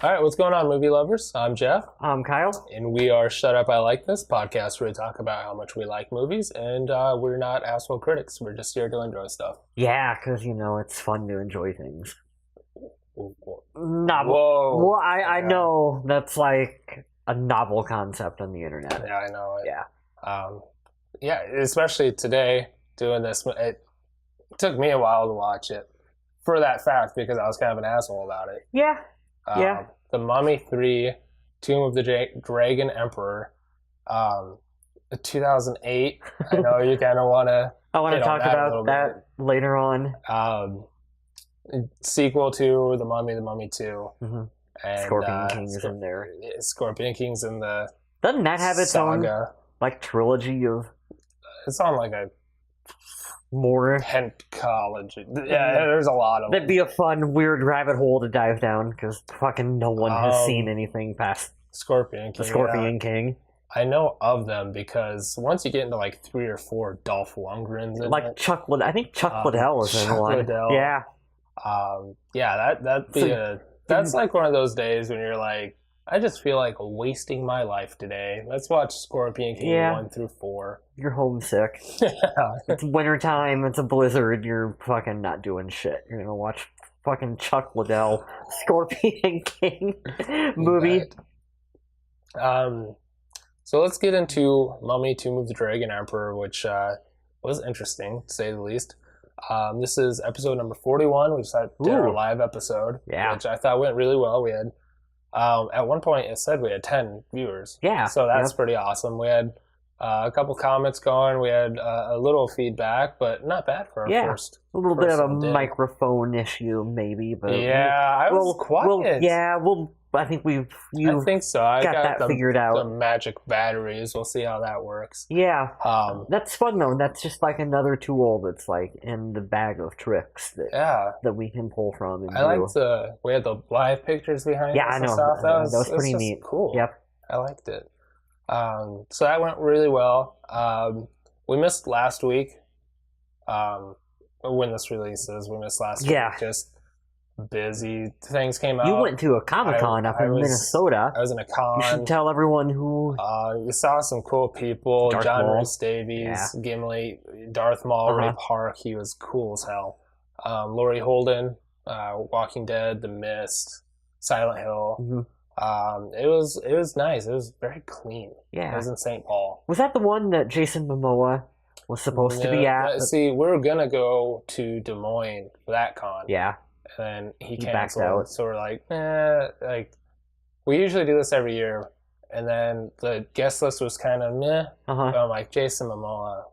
All right, what's going on, movie lovers? I'm Jeff, I'm Kyle. and we are Shut Up, I Like This podcast where we talk about how much we like movies, and we're not asshole critics. We're just here to enjoy stuff. Yeah, because, it's fun to enjoy things. Novel. Whoa. Well, I know that's like a novel concept on the internet. Yeah, I know it. Yeah. Yeah, especially today, doing this. It took me a while to watch it for that fact because I was kind of an asshole about it. Yeah. Yeah. The Mummy 3, Tomb of the Dragon Emperor, 2008. I know you kind of want to. I want to talk about that later on. Sequel to The Mummy 2. Mm-hmm. And, Scorpion King is in there. Scorpion King's in the Doesn't that have its saga. Own trilogy of... It's on like a more pentology. Yeah, there's a lot of That'd be a fun, weird rabbit hole to dive down, because fucking no one has seen anything past Scorpion King. The Scorpion King. I know of them because once you get into like 3 or 4 Dolph Lundgrens in like it, Chuck Liddell. I think Chuck Liddell is in one. Liddell. Yeah. That'd be that's like one of those days when you're like, I just feel like wasting my life today. Let's watch Scorpion King 1 through 4. You're homesick. It's wintertime, it's a blizzard, you're fucking not doing shit. You're gonna watch fucking Chuck Liddell Scorpion King movie. Right. So let's get into Mummy, Tomb of the Dragon Emperor, which was interesting, to say the least. This is episode number 41. We just did our live episode, which I thought went really well. We had, at one point, it said we had 10 viewers. Yeah. So that's pretty awesome. We had a couple comments going. We had a little feedback, but not bad for our first. A little bit of a microphone issue, maybe. But I was quiet. I think I think so. I got that figured out. The magic batteries. We'll see how that works. Yeah. That's fun though. That's just like another tool that's like in the bag of tricks that we can pull from. And we had the live pictures behind us. Yeah, I know. That was pretty neat. Cool. Yep. I liked it. So that went really well. We missed last week. When this releases, we missed last week. Just busy things came out. You went to a Comic-Con up in Minnesota. I was in a con. You should tell everyone who... you saw some cool people. Darth John Maul. Rhys Davies, Gimli, Darth Maul, Ray Park. He was cool as hell. Laurie Holden, Walking Dead, The Mist, Silent Hill. Mm-hmm. It was nice. It was very clean. Yeah. It was in St. Paul. Was that the one that Jason Momoa was supposed to be at? See, we were going to go to Des Moines for that con. Yeah. And then he canceled. Backed out. So we're like, we usually do this every year. And then the guest list was kind of meh. But I'm like, Jason Momoa.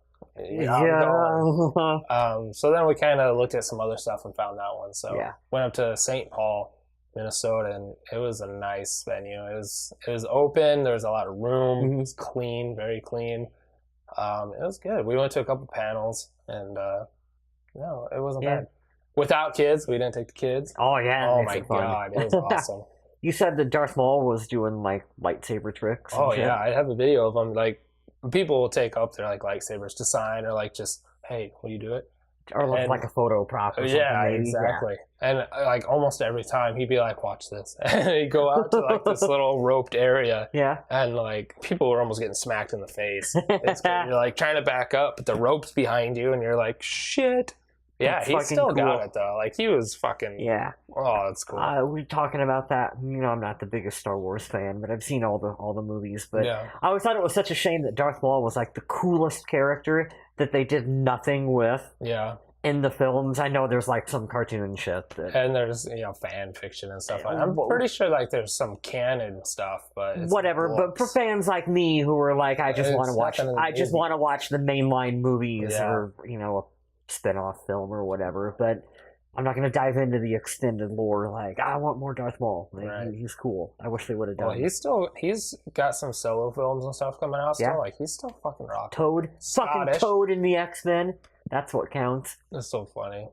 So then we kind of looked at some other stuff and found that one. So went up to St. Paul, Minnesota, and it was a nice venue. It was open. There was a lot of room. It was clean, very clean. It was good. We went to a couple panels, and no, it wasn't bad. Without kids, we didn't take the kids. Oh yeah! Oh my god, it was awesome. You said that Darth Maul was doing like lightsaber tricks. Oh yeah, I have a video of him. Like people will take up their like lightsabers to sign, or like just, hey, will you do it? Or like a photo prop or something. Yeah, maybe. Exactly. And like almost every time he'd be like, watch this. And he'd go out to like this little roped area. Yeah. And like people were almost getting smacked in the face. It's good. You're like trying to back up, but the rope's behind you and you're like, shit. Yeah, he still got it though. Like he was fucking. Yeah. Oh, that's cool. We're talking about that. I'm not the biggest Star Wars fan, but I've seen all the movies. But I always thought it was such a shame that Darth Maul was like the coolest character that they did nothing with. Yeah. In the films, I know there's like some cartoon shit and there's fan fiction and stuff. I'm pretty sure like there's some canon stuff, but it's whatever. But for fans like me who are like, I just want to watch the mainline movies or a spin-off film or whatever. But I'm not going to dive into the extended lore. Like, I want more Darth Maul. Like, he's cool. I wish they would have done. Well, he's got some solo films and stuff coming out. Still. Like he's still fucking rocking. Toad, fucking Toad in the X-Men. That's what counts. It's so funny.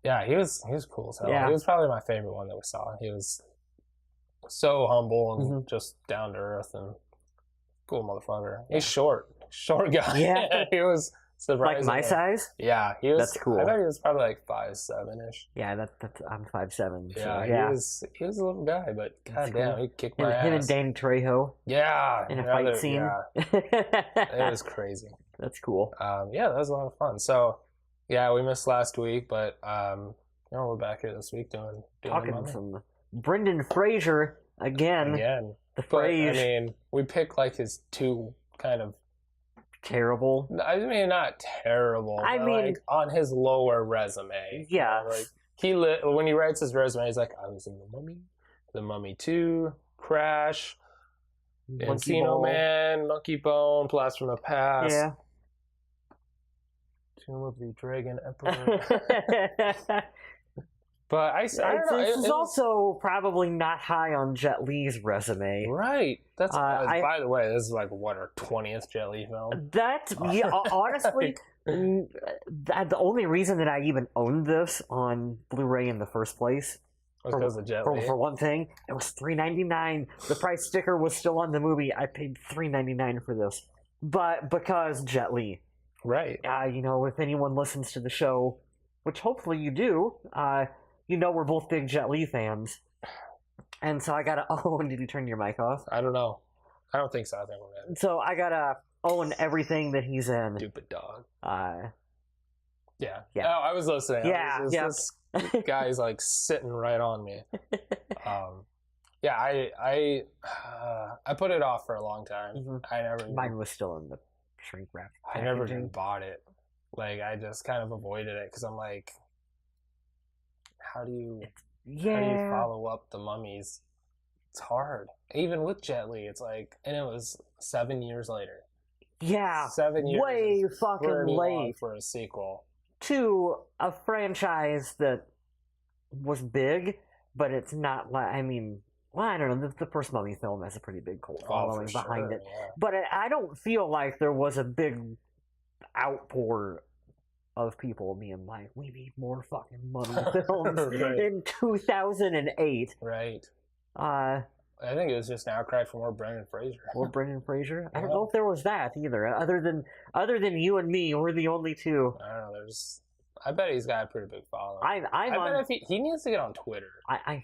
Yeah, he was cool as hell. Yeah. He was probably my favorite one that we saw. He was so humble and just down to earth and cool motherfucker. He's short guy. Yeah. he was Surprisingly. Like my size? Yeah, he was. That's cool. I bet he was probably like 5'7"-ish. Yeah, I'm 5'7". So, yeah, he was a little guy, but goddamn, cool. He kicked my ass. Him and Danny Trejo. Yeah, in a fight scene. Yeah, it was crazy. That's cool. Yeah, that was a lot of fun. So, yeah, we missed last week, but we're back here this week doing talking some Brendan Fraser again. The Fraser. I mean, we picked like his two kind of terrible. I mean, not terrible. I mean, like on his lower resume. Yeah. You know, like when he writes his resume, he's like, I was in The Mummy 2, Crash, Encino Man, Monkey Bone, Blast from the Past. Yeah. Tomb of the Dragon Emperor. But I don't know. This is also probably not high on Jet Li's resume. Right. That's by the way, this is like what, our 20th Jet Li film? Honestly, the only reason that I even owned this on Blu-ray in the first place was because of Jet Li. For one thing, it was $3.99. The price sticker was still on the movie. I paid $3.99 for this, but because Jet Li. Right. You know, if anyone listens to the show, which hopefully you do, you know we're both big Jet Li fans. And so I gotta own... Did you turn your mic off? I don't know. I don't think so. I think we're good. So I gotta own everything that he's in. Stupid dog. Yeah. Oh, I was listening. Yeah. This guy's like sitting right on me. I put it off for a long time. Mm-hmm. Mine was still in the shrink wrap packaging. I never even bought it. Like, I just kind of avoided it because I'm like, how do you follow up the mummies? It's hard. Even with Jet Li, it's like, and it was 7 years later. Yeah. 7 years. Way fucking late for a sequel. To a franchise that was big, but it's not like, I mean, well, I don't know, the first Mummy film has a pretty big cult following behind it. Yeah. But I don't feel like there was a big outpour of people being like, we need more fucking Mummy films in 2008. Right. I think it was just an outcry for more Brendan Fraser. More Brendan Fraser? I don't know if there was that either. Other than you and me, we're the only two. I don't know. I bet he's got a pretty big following. I bet if he needs to get on Twitter.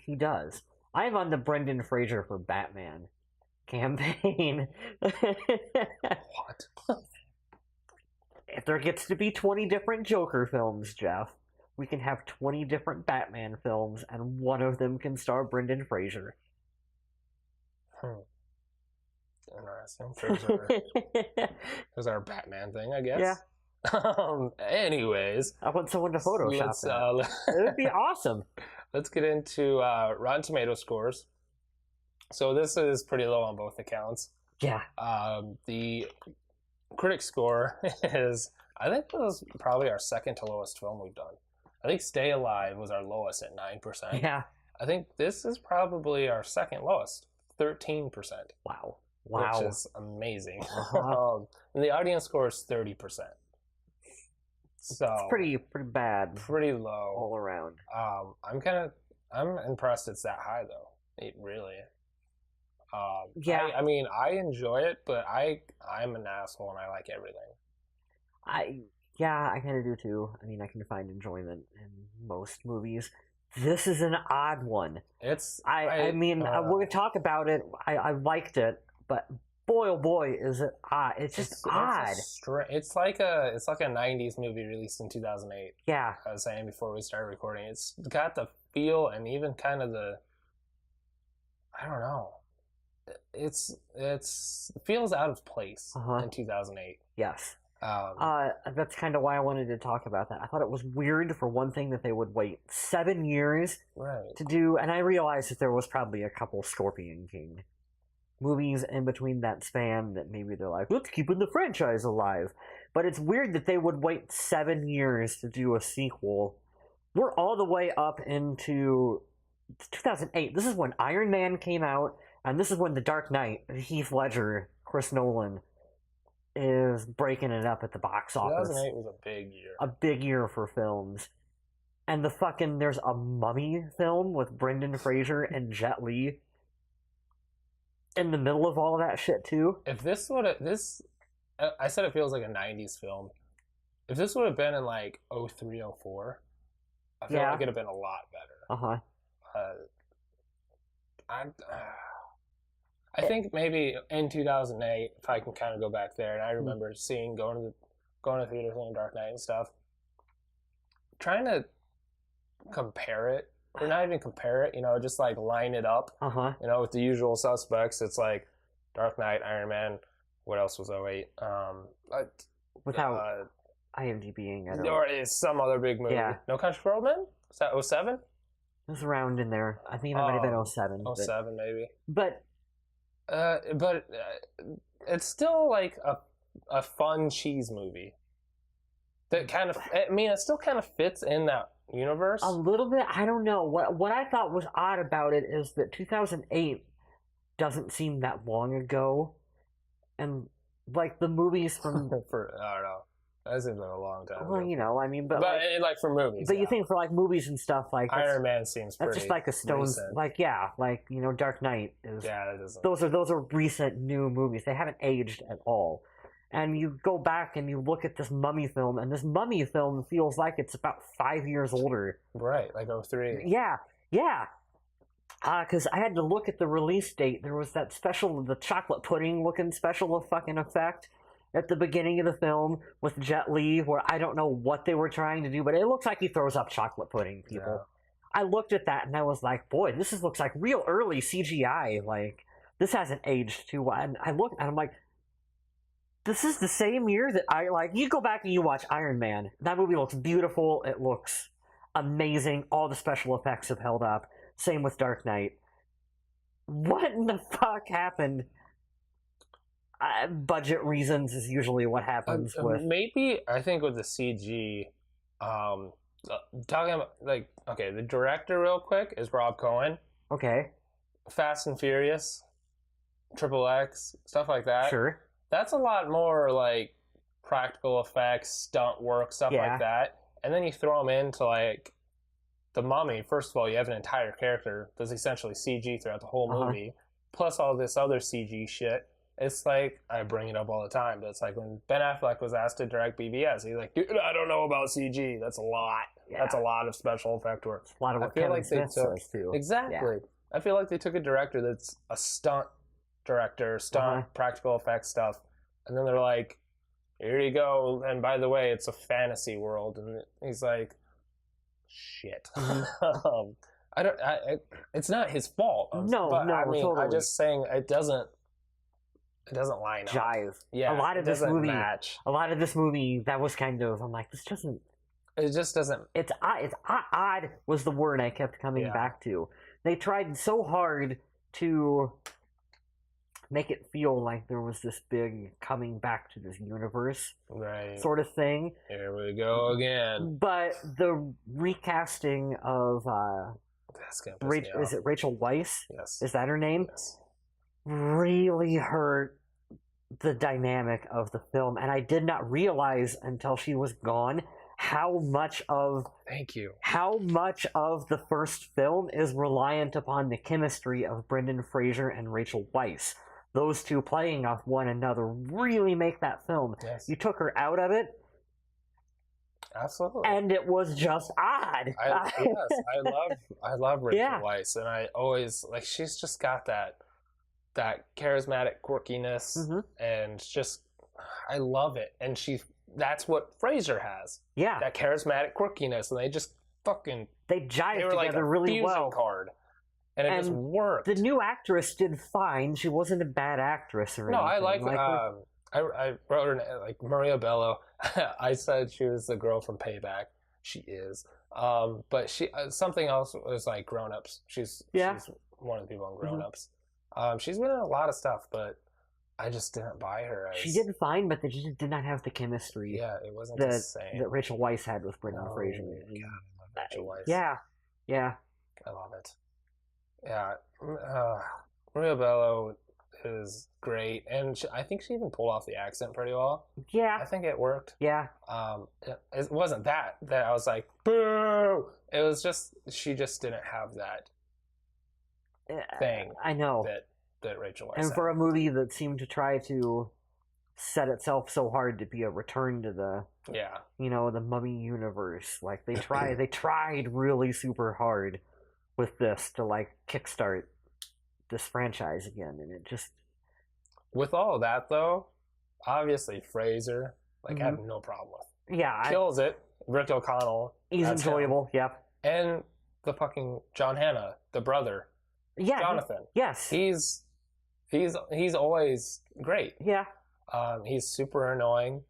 He does. I'm on the Brendan Fraser for Batman campaign. What? If there gets to be 20 different Joker films, Jeff, we can have 20 different Batman films, and one of them can star Brendan Fraser. Interesting. There's our Batman thing, I guess. Yeah. Anyways. I want someone to Photoshop that. It would be awesome. Let's get into Rotten Tomato scores. So this is pretty low on both accounts. Yeah. The critic score is, I think it was probably our second to lowest film we've done. I think Stay Alive was our lowest at 9%. Yeah. I think this is probably our second lowest, 13%. Wow. Which is amazing. And the audience score is 30%. So it's pretty bad. Pretty low all around. I'm impressed it's that high though. It really. Yeah. I mean, I enjoy it, but I'm an asshole and I like everything. I kind of do too. I mean, I can find enjoyment in most movies. This is an odd one. I mean, we're gonna talk about it. I liked it, but boy, oh boy, is it odd! It's just odd. It's like a '90s movie released in 2008. Yeah, I was saying before we started recording. It's got the feel and even kind of the, I don't know. It feels out of place in 2008. Yes. That's kind of why I wanted to talk about that. I thought it was weird, for one thing, that they would wait 7 years to do, and I realized that there was probably a couple Scorpion King movies in between that span that maybe they're like, let's keep the franchise alive. But it's weird that they would wait 7 years to do a sequel. We're all the way up into 2008. This is when Iron Man came out, and this is when The Dark Knight, Heath Ledger, Chris Nolan, is breaking it up at the box office. 2008 was a big year. A big year for films. And there's a Mummy film with Brendan Fraser and Jet Li in the middle of all of that shit too. If I said it feels like a 90s film. if this would have been in like 03, 04, I feel like it'd have been a lot better. I think maybe in 2008, if I can kind of go back there, and I remember going to theater, seeing Dark Knight and stuff, trying to compare it, or not even compare it, just like line it up, with the usual suspects. It's like Dark Knight, Iron Man. What else was 08? Without IMDbing, I don't know. Or is some other big movie. Yeah. No Country for Old Men? Was that 07? It was around in there. I think it might have been 07. 07, maybe. But it's still like a fun cheese movie. That kind of, it still kind of fits in that universe. A little bit. I don't know. What I thought was odd about it is that 2008 doesn't seem that long ago. And, like, the movies from... I don't know. That seems like a long time ago. Well, but like for movies. But you think for, like, movies and stuff, like... Iron Man seems pretty That's just like a stone's... recent. Like, Dark Knight is... Yeah, that doesn't... Those are recent new movies. They haven't aged at all. And you go back and you look at this Mummy film, and this Mummy film feels like it's about 5 years older. Right, like 03. Yeah. Because I had to look at the release date. There was that the chocolate pudding looking special fucking effect at the beginning of the film with Jet Li, where I don't know what they were trying to do, but it looks like he throws up chocolate pudding, people. Yeah. I looked at that and I was like, boy, looks like real early CGI. Like, this hasn't aged too well. And I looked and I'm like, this is the same year that you go back and you watch Iron Man. That movie looks beautiful. It looks amazing. All the special effects have held up. Same with Dark Knight. What in the fuck happened? Budget reasons is usually what happens with... Maybe, I think with the CG, talking about, the director real quick is Rob Cohen. Okay. Fast and Furious, XXX, stuff like that. Sure. That's a lot more, like, practical effects, stunt work, stuff like that. And then you throw them into, like... The Mummy, first of all, you have an entire character that's essentially CG throughout the whole movie, plus all this other CG shit. It's like, I bring it up all the time, but it's like when Ben Affleck was asked to direct BVS, he's like, dude, I don't know about CG. That's a lot. Yeah. That's a lot of special effect work. It's a lot of what Kevin Smith says, too. Exactly. Yeah. I feel like they took a director that's a stunt director, practical effects stuff, and then they're like, here you go, and by the way, it's a fantasy world. And he's like, shit. It's not his fault. Totally. I'm just saying it doesn't line up. Jive. Yeah, a lot of this movie that was kind of, I'm like, this doesn't. It just doesn't. It's odd was the word I kept coming back to. They tried so hard to make it feel like there was this big coming back to this universe sort of thing. Here we go again. But the recasting of is it Rachel Weisz? Yes. Is that her name? Yes. Really hurt the dynamic of the film, and I did not realize until she was gone how much of the first film is reliant upon the chemistry of Brendan Fraser and Rachel Weisz. Those two playing off one another really make that film. Yes. You took her out of it. Absolutely. And it was just odd. I love Rachel Weisz, and I always, she's just got that charismatic quirkiness, and just, I love it. And that's what Fraser has. Yeah. That charismatic quirkiness, and they just they jive together really well. Card. And it just worked. The new actress did fine. She wasn't a bad actress or anything. No, I like I wrote her like Maria Bello. I said she was the girl from Payback. She is. But she something else was like Grown Ups. She's one of the people on Grown Ups. She's been in a lot of stuff, but I just didn't buy her. She did fine, but they just did not have the chemistry. Yeah, it wasn't the same that Rachel Weisz had with Brendan Fraser. God, I love Rachel Weisz. Yeah. I love it. Yeah, Maria Bello is great, and I think she even pulled off the accent pretty well. Yeah, I think it worked. Yeah, it wasn't that I was like boo. It was just she just didn't have that thing. I know that Rachel Weisz and had. For a movie that seemed to try to set itself so hard to be a return to the Yeah. The Mummy universe. Like, they tried really super hard with this to, like, kickstart this franchise again, and it just... With all of that, though, obviously Fraser, like, I have no problem with. Yeah. Kills it. Rick O'Connell. He's enjoyable, yep. And the fucking John Hannah, the brother. Yeah. Jonathan. Yes. He's always great. Yeah. He's super annoying.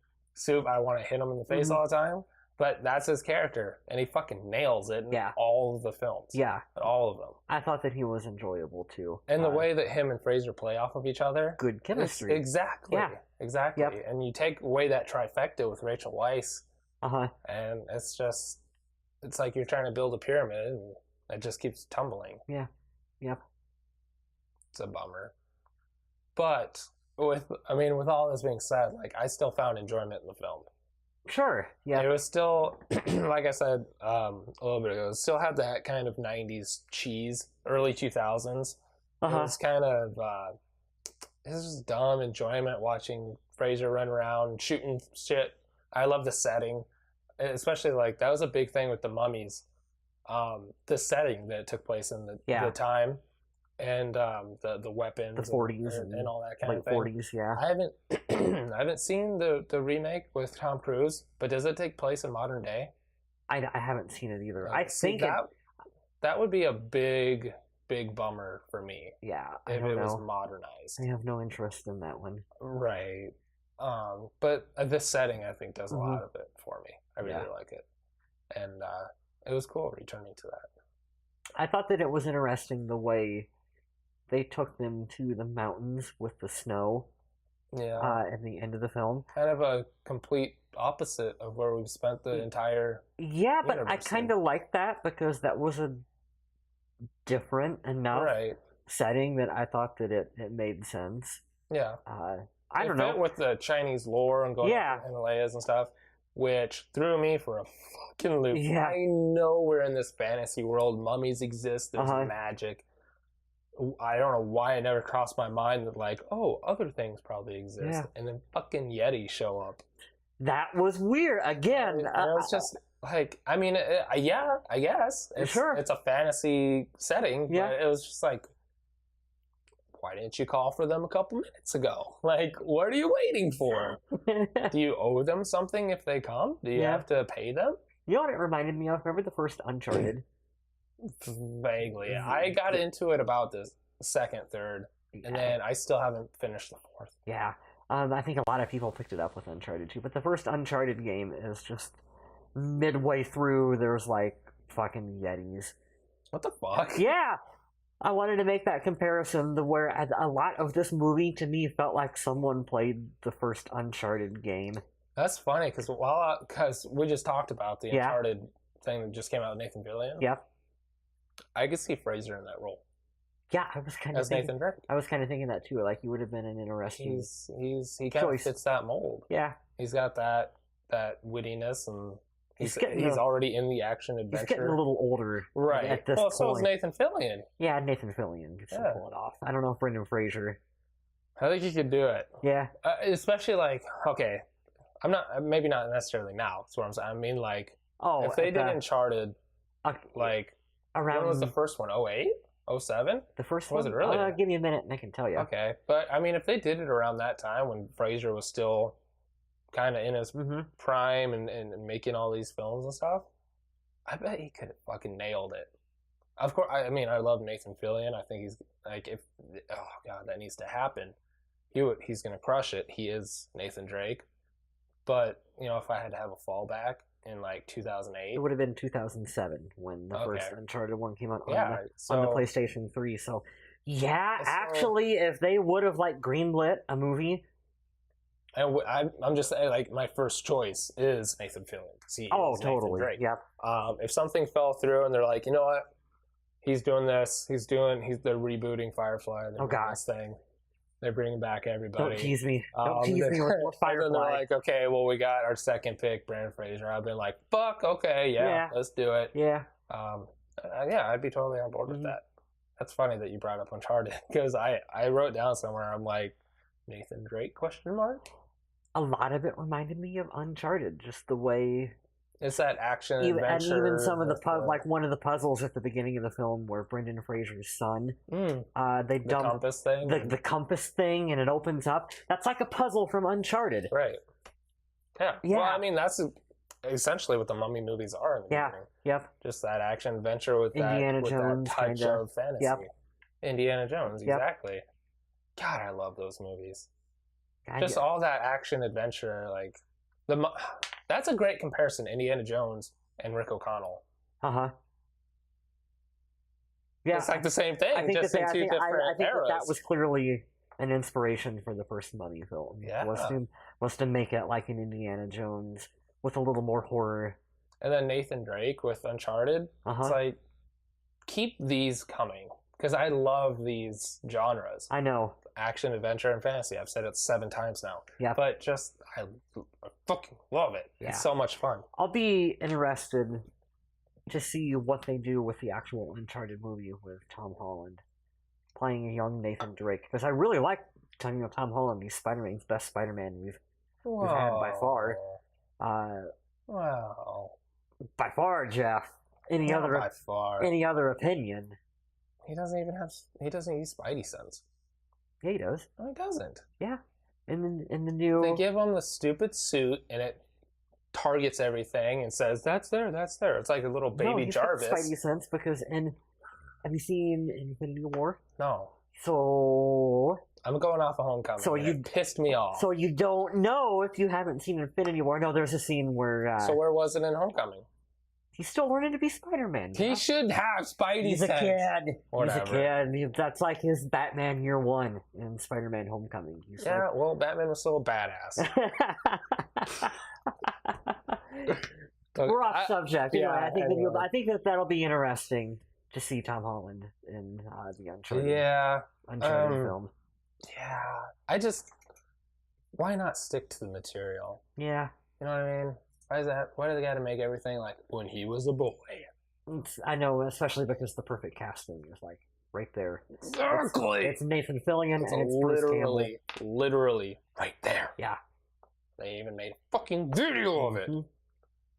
I want to hit him in the face all the time. But that's his character, and he fucking nails it in all of the films. Yeah. All of them. I thought that he was enjoyable, too. And the way that him and Fraser play off of each other. Good chemistry. Exactly. Yeah. Exactly. Yep. And you take away that trifecta with Rachel Weisz, and it's like you're trying to build a pyramid, and it just keeps tumbling. Yeah. Yep. It's a bummer. But, with all this being said, like, I still found enjoyment in the film. Sure, yeah. It was still, like I said a little bit ago, it still had that kind of 90s cheese, early 2000s. It was kind of, it was just dumb enjoyment watching Fraser run around, shooting shit. I love the setting, especially, like, that was a big thing with the Mummies. The setting that took place in the time. And the weapons, the 40s and all that kind of thing. 40s, yeah. I haven't seen the remake with Tom Cruise, but does it take place in modern day? I haven't seen it either. I think that would be a big bummer for me. Yeah, if it was modernized. I have no interest in that one. Right, but this setting I think does a lot of it for me. I really like it, and it was cool returning to that. I thought that it was interesting the way they took them to the mountains with the snow at the end of the film. Kind of a complete opposite of where we've spent the entire but I kind of like that because that was a different enough setting that I thought that it made sense. Yeah. I don't know. With the Chinese lore and going to the Himalayas and stuff, which threw me for a fucking loop. Yeah. I know we're in this fantasy world. Mummies exist. There's magic. I don't know why it never crossed my mind that, like, other things probably exist. Yeah. And then fucking Yeti show up. That was weird. Again. It was just, like, I mean, I guess. It's a fantasy setting. Yeah. But it was just like, why didn't you call for them a couple minutes ago? Like, what are you waiting for? Do you owe them something if they come? Do you have to pay them? You know what it reminded me of? Remember the first Uncharted? Vaguely. I got into it about the second, third, and then I still haven't finished the fourth. Yeah. I think a lot of people picked it up with Uncharted too, but the first Uncharted game is just midway through, there's like fucking Yetis. What the fuck? Yeah! I wanted to make that comparison to where a lot of this movie to me felt like someone played the first Uncharted game. That's funny, because we just talked about the Uncharted thing that just came out with Nathan Fillion. Yeah. I could see Fraser in that role. Yeah, I was kind of Nathan Drake. I was kind of thinking that too. Like, he would have been an interesting. He kind of fits that mold. Yeah, he's got that wittiness, and he's already in the action adventure. He's getting a little older, right? At this point. So is Nathan Fillion. Yeah, Nathan Fillion can pull it off. I don't know if Brendan Fraser. I think he could do it. Yeah, especially like I'm not necessarily now. That's what I'm saying. I mean, like, if they did Uncharted, like. Around, when was the first one? 08? 07? The first one? Was it really? Give me a minute and I can tell you. Okay. But, I mean, if they did it around that time when Fraser was still kind of in his prime and making all these films and stuff, I bet he could have fucking nailed it. Of course, I mean, I love Nathan Fillion. I think he's, like, that needs to happen. He's going to crush it. He is Nathan Drake. But, if I had to have a fallback, in like 2008. It would have been 2007 when the first Uncharted one came out on the PlayStation 3. So, actually, if they would have like greenlit a movie, and I'm just saying, like, my first choice is Nathan Fillion. Totally. Yep. If something fell through and they're like, you know what, he's doing this, they're rebooting Firefly, they're doing this thing. They're bringing back everybody. Don't tease me. Don't tease me with more Firefly. And then they're like, okay, well, we got our second pick, Brendan Fraser. I've been like, fuck, okay, let's do it. Yeah. I'd be totally on board with that. That's funny that you brought up Uncharted, because I wrote down somewhere, I'm like, Nathan Drake, question mark? A lot of it reminded me of Uncharted, just the way... It's that action adventure. And even some of like one of the puzzles at the beginning of the film where Brendan Fraser's son, they dump compass thing, the compass thing, and it opens up. That's like a puzzle from Uncharted, right? Yeah. Well, I mean, that's essentially what the Mummy movies are in the beginning. Yep. Just that action adventure with Indiana Jones, that touch of fantasy. Yep. Indiana Jones, exactly. God, I love those movies. Just all that action adventure, like that's a great comparison. Indiana Jones and Rick O'Connell. Yeah, it's like the same thing. I think just in two different eras. That was clearly an inspiration for the first Mummy film. Yeah, was to make it like an Indiana Jones with a little more horror. And then Nathan Drake with Uncharted. It's like, keep these coming. Because I love these genres. I know. Action, adventure, and fantasy. I've said it 7 times now. Yeah. But just, I fucking love it. Yeah. It's so much fun. I'll be interested to see what they do with the actual Uncharted movie with Tom Holland playing a young Nathan Drake. Because I really like Tom Holland. He's Spider-Man's best Spider-Man we've had by far. Wow. By far, Jeff. Any other opinion? He doesn't use Spidey sense. Yeah, he does. No, he doesn't. Yeah. In the new... They give him the stupid suit, and it targets everything and says, that's there. It's like a little baby Jarvis. Spidey sense, because have you seen Infinity War? No. So... I'm going off of Homecoming. So you pissed me off. So you don't know if you haven't seen Infinity War. No, there's a scene where... so where was it in Homecoming? He's still learning to be Spider-Man. He should have Spidey sense. He's a kid. Whatever. He's a kid. That's like his Batman Year One in Spider-Man Homecoming. Well, Batman was still a badass. We're off subject. Yeah, I think that'll be interesting to see Tom Holland in the Uncharted film. Yeah. Why not stick to the material? Yeah. You know what I mean? Why do they got to make everything like when he was a boy? I know, especially because the perfect casting is like right there. Exactly. It's Nathan Fillion and it's Bruce Campbell. Literally right there. Yeah. They even made a fucking video of it.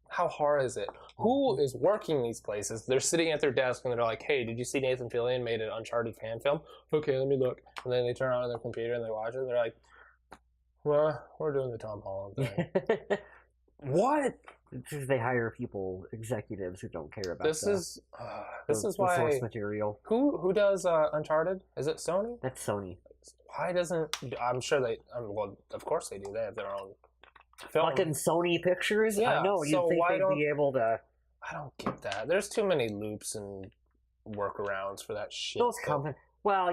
How hard is it? Who is working these places? They're sitting at their desk and they're like, hey, did you see Nathan Fillion made an Uncharted fan film? Okay, let me look. And then they turn on their computer and they watch it and they're like, well, we're doing the Tom Holland thing. What? They hire executives who don't care about this is why source material. Who does Uncharted? Is it Sony? That's Sony. Why doesn't... I'm sure they... well, of course they do. They have their own film. Fucking Sony Pictures? Yeah, I know. You'd think they'd be able to... I don't get that. There's too many loops and workarounds for that shit. Those companies... Well,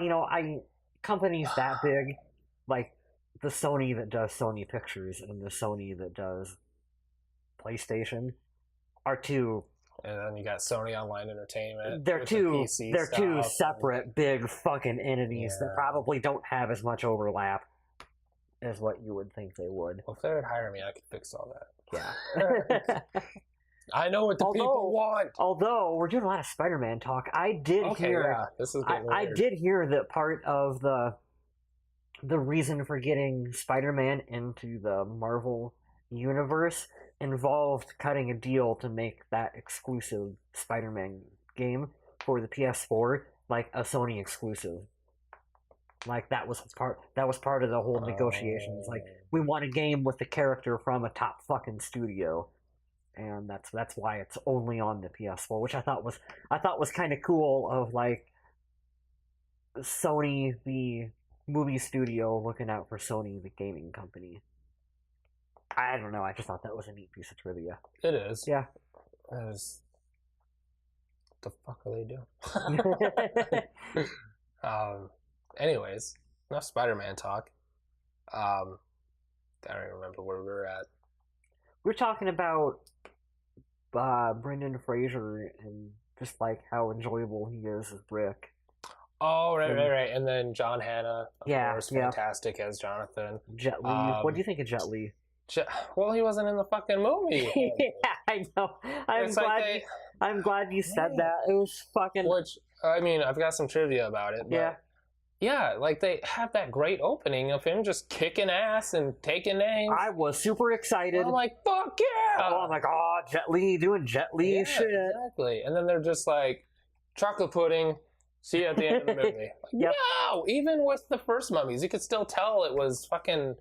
companies that big, like the Sony that does Sony Pictures and the Sony that does PlayStation are two. And then you got Sony Online Entertainment. They're two separate big fucking entities that probably don't have as much overlap as what you would think they would. Well, if they would hire me, I could fix all that. Yeah. I know what the people want. Although we're doing a lot of Spider-Man talk, I did hear that part of the reason for getting Spider-Man into the Marvel universe involved cutting a deal to make that exclusive Spider-Man game for the PS4 like a Sony exclusive. Like that was part of the whole negotiations. Like, we want a game with the character from a top fucking studio, and that's why it's only on the PS4, which I thought was kind of cool. Of like Sony, the movie studio, looking out for Sony, the gaming company. I don't know. I just thought that was a neat piece of trivia. It is. Yeah. What the fuck are they doing? Anyways, enough Spider-Man talk. I don't even remember where we were at. We're talking about Brendan Fraser and just like how enjoyable he is as Rick. Oh, right. And then John Hannah, of course, fantastic as Jonathan. Jet Li. What do you think of Jet Li? Well, he wasn't in the fucking movie. Yeah, I know. I'm glad you said that. It was fucking... Which, I mean, I've got some trivia about it. But Yeah, like they have that great opening of him just kicking ass and taking names. I was super excited. I'm like, fuck yeah! Oh, I'm like, oh, Jet Li doing Jet Li shit. Exactly. And then they're just like, chocolate pudding, see you at the end of the movie. Like, Yep. No! Even with the first Mummies, you could still tell it was fucking...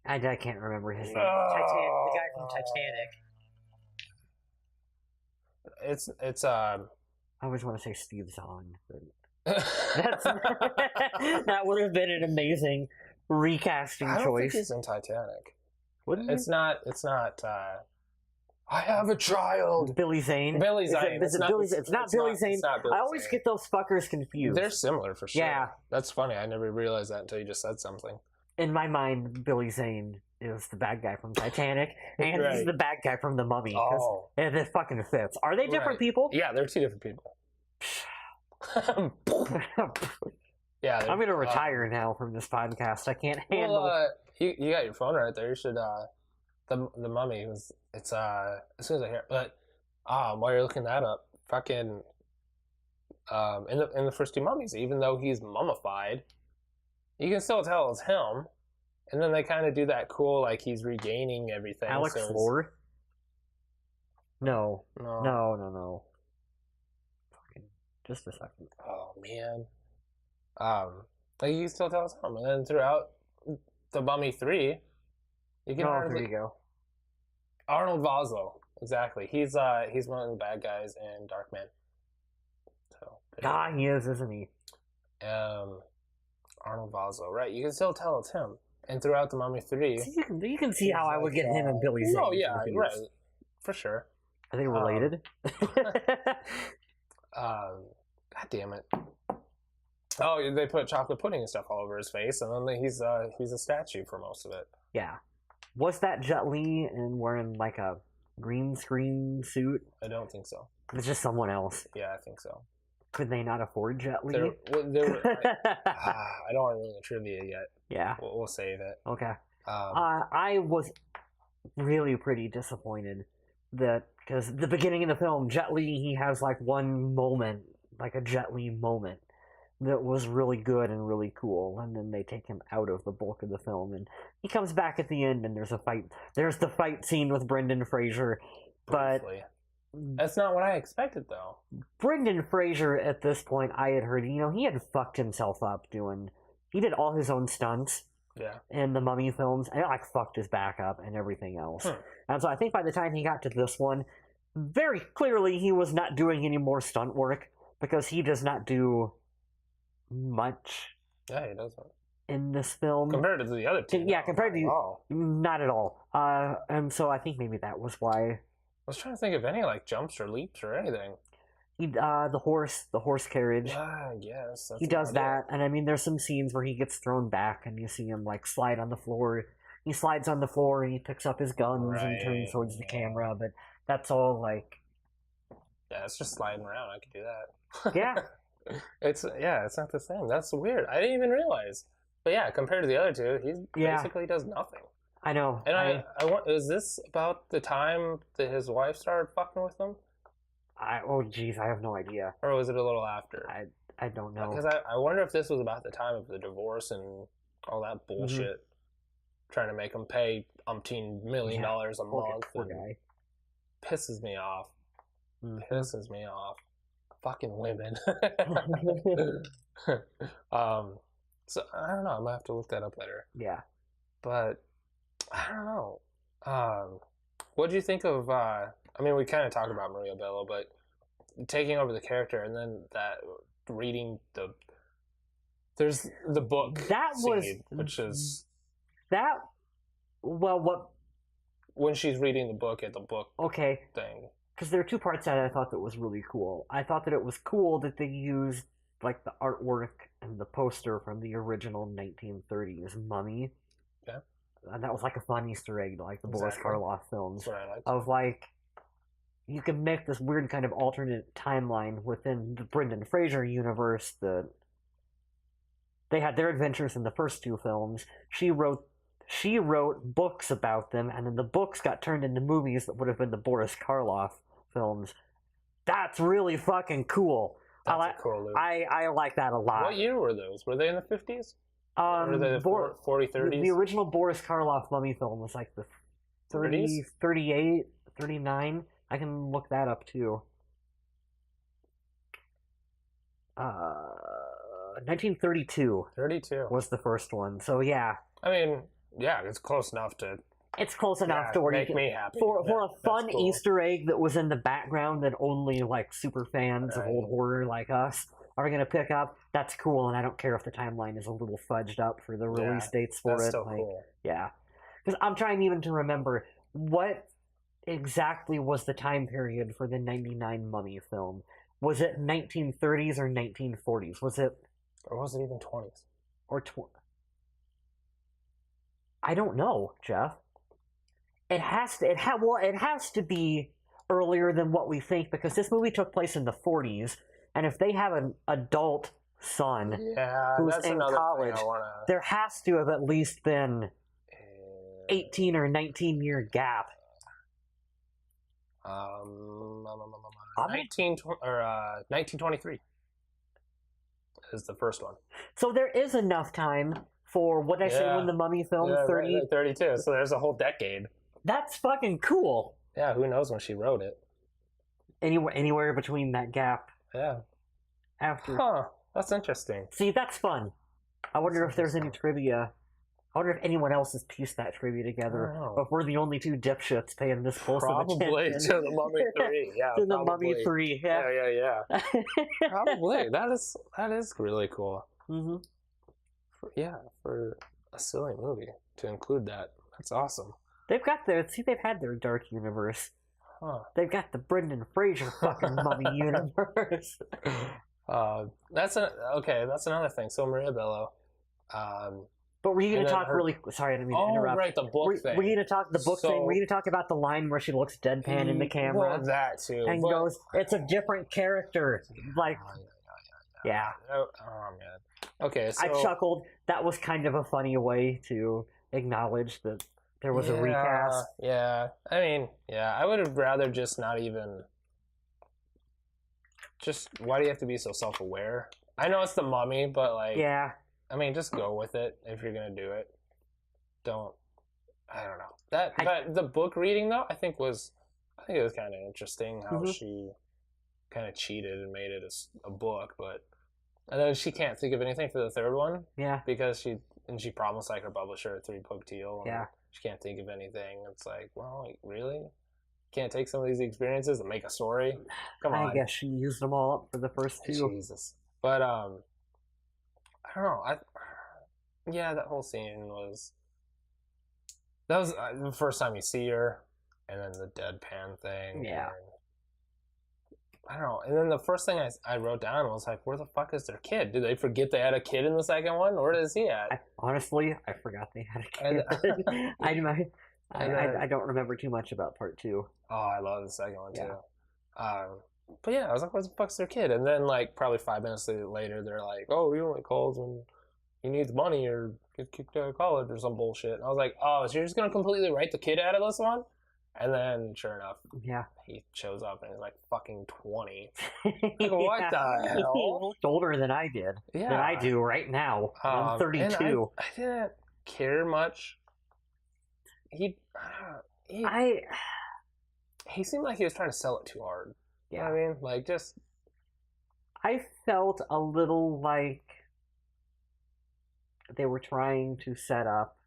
I can't remember his name. The guy from Titanic. It's I always want to say Steve Zahn, but that would have been an amazing recasting choice. I don't think he's in Titanic. Wouldn't it's not. I have a child. Billy Zane. Billy Zane. It's not Billy Zane. I always get those fuckers confused. They're similar for sure. Yeah, that's funny. I never realized that until you just said something. In my mind, Billy Zane is the bad guy from Titanic, and he's the bad guy from The Mummy. And it fucking fits. Are they different people? Yeah, they're two different people. Yeah, I'm gonna retire now from this podcast. I can't handle. Well, you got your phone right there. You should. The Mummy was. It's as soon as I hear it, but while you're looking that up, fucking in the first two Mummies, even though he's mummified, you can still tell it's him. And then they kind of do that cool, like he's regaining everything. Alex Lord? No. Fucking, just a second. Oh man. Like you can still tell it's him. And then throughout the Mummy 3, you can there you go. Arnold Vosloo, exactly. He's one of the bad guys in Darkman. So he is, isn't he? Arnold Vosloo, right? You can still tell it's him. And throughout the Mummy 3... You can see how I would get him and Billy Zane. Oh, yeah, right. For sure. Are they related? God damn it. Oh, they put chocolate pudding and stuff all over his face, and then he's a statue for most of it. Yeah. Was that Jet Li and wearing like a green screen suit? I don't think so. It's just someone else. Yeah, I think so. Could they not afford Jet Li? I don't want to ruin the trivia yet. Yeah. We'll save it. Okay. I was really pretty disappointed that, because the beginning of the film, Jet Li, he has like one moment, like a Jet Li moment, that was really good and really cool, and then they take him out of the bulk of the film, and he comes back at the end, and there's a fight. There's the fight scene with Brendan Fraser, briefly. But that's not what I expected, though. Brendan Fraser, at this point, I had heard, he had fucked himself up he did all his own stunts in the Mummy films, and it like fucked his back up and everything else. And so I think by the time he got to this one, very clearly he was not doing any more stunt work, because he does not do much. Yeah, he doesn't. In this film. Compared to the other two. Yeah, compared to not at all. And so I think maybe that was why. I was trying to think of any like jumps or leaps or anything. The horse carriage. Yes. He does that, and I mean, there's some scenes where he gets thrown back, and you see him like slide on the floor. He slides on the floor, and he picks up his guns and turns towards the camera. But that's all like. Yeah, it's just sliding around. I could do that. Yeah. It's not the same. That's weird. I didn't even realize. But yeah, compared to the other two, he basically does nothing. I know. And I want. Is this about the time that his wife started fucking with him? Oh, geez, I have no idea. Or was it a little after? I don't know. Because I wonder if this was about the time of the divorce and all that bullshit. Trying to make him pay $umpteen million a month. Poor guy. Pisses me off. Pisses me off. Fucking women. So, I don't know. I'm going to have to look that up later. Yeah. But, I don't know. What do you think of... I mean, we kind of talked about Maria Bello, but taking over the character and then reading there's the book which is... When she's reading the book at the book thing. Because there are two parts that I thought that was really cool. I thought that it was cool that they used like the artwork and the poster from the original 1930s Mummy. Yeah. And that was like a fun Easter egg to like the Boris Karloff films. That's what I liked. Of like, you can make this weird kind of alternate timeline within the Brendan Fraser universe that they had their adventures in the first two films. She wrote books about them, and then the books got turned into movies that would have been the Boris Karloff films. That's really fucking cool. That's a cool loop. I like that a lot. What year were those? Were they in the 50s? Or were they the 40, 30s? The original Boris Karloff mummy film was like the 30s, 38, 39. I can look that up too. 1932. 32 was the first one. So yeah. I mean, yeah, it's close enough to. It's close enough to where make me happy. For a fun cool Easter egg that was in the background that only like super fans of old horror like us are going to pick up. That's cool, and I don't care if the timeline is a little fudged up for the release dates for that's it. Still cool. Yeah, because I'm trying even to remember what exactly was the time period for the '99 Mummy film. Was it 1930s or 1940s? Was it? Or was it even 20s? Or I don't know, Jeff. It has to. It has to be earlier than what we think because this movie took place in the 40s, and if they have an adult son who's in college, there has to have at least been 18 or 19-year gap. 1923 is the first one. So there is enough time for what I say when the Mummy film 32. So there's a whole decade. That's fucking cool. Yeah, who knows when she wrote it? Anywhere between that gap. Yeah. After. Huh. That's interesting. See, that's fun. I wonder if there's any trivia. I wonder if anyone else has pieced that trivia together. If we're the only two dipshits paying this close probably attention. to the Mummy 3. Yeah, to the Mummy 3. Yeah. Probably. That is really cool. Mm-hmm. For a silly movie to include that. That's awesome. They've had their dark universe. Huh. They've got the Brendan Fraser fucking Mummy universe. That's another thing. So Maria Bello. But were you going to talk really... Sorry, I didn't mean to interrupt. Oh, right, the book thing. Were you going to talk the book thing? Were you going to talk about the line where she looks deadpan in the camera? Well, that too. And goes, it's a different character. Like, yeah. Oh, man. Okay, so... I chuckled. That was kind of a funny way to acknowledge that there was a recast. Yeah. I mean, I would have rather just not even... Just, why do you have to be so self-aware? I know it's the Mummy, but like... Yeah. I mean, just go with it if you're gonna do it. I don't know. But the book reading though, I think it was kind of interesting how she kind of cheated and made it a book, and then she can't think of anything for the third one. Yeah. Because she promised like her publisher a 3-book deal. Yeah. She can't think of anything. It's like, well, like, really? Can't take some of these experiences and make a story? Come on. I guess she used them all up for the first two. Jesus. But I don't know. That whole scene was the first time you see her, and then the deadpan thing. Yeah. I don't know. And then the first thing I wrote down was like, where the fuck is their kid? Did they forget they had a kid in the second one? Where is he at? Honestly, I forgot they had a kid. I don't remember too much about part 2. Oh, I love the second one too. But yeah, I was like, where the fuck's their kid? And then like probably 5 minutes later, they're like, oh, he only calls when he needs money or gets kicked out of college or some bullshit. And I was like, oh, so you're just going to completely write the kid out of this one? And then, sure enough, he shows up and he's like fucking 20. Like, what the hell? He looked older than I did. Yeah. Than I do right now. I'm 32. I didn't care much. He seemed like he was trying to sell it too hard. Yeah. You know what I mean? Like, just... I felt a little like they were trying to set up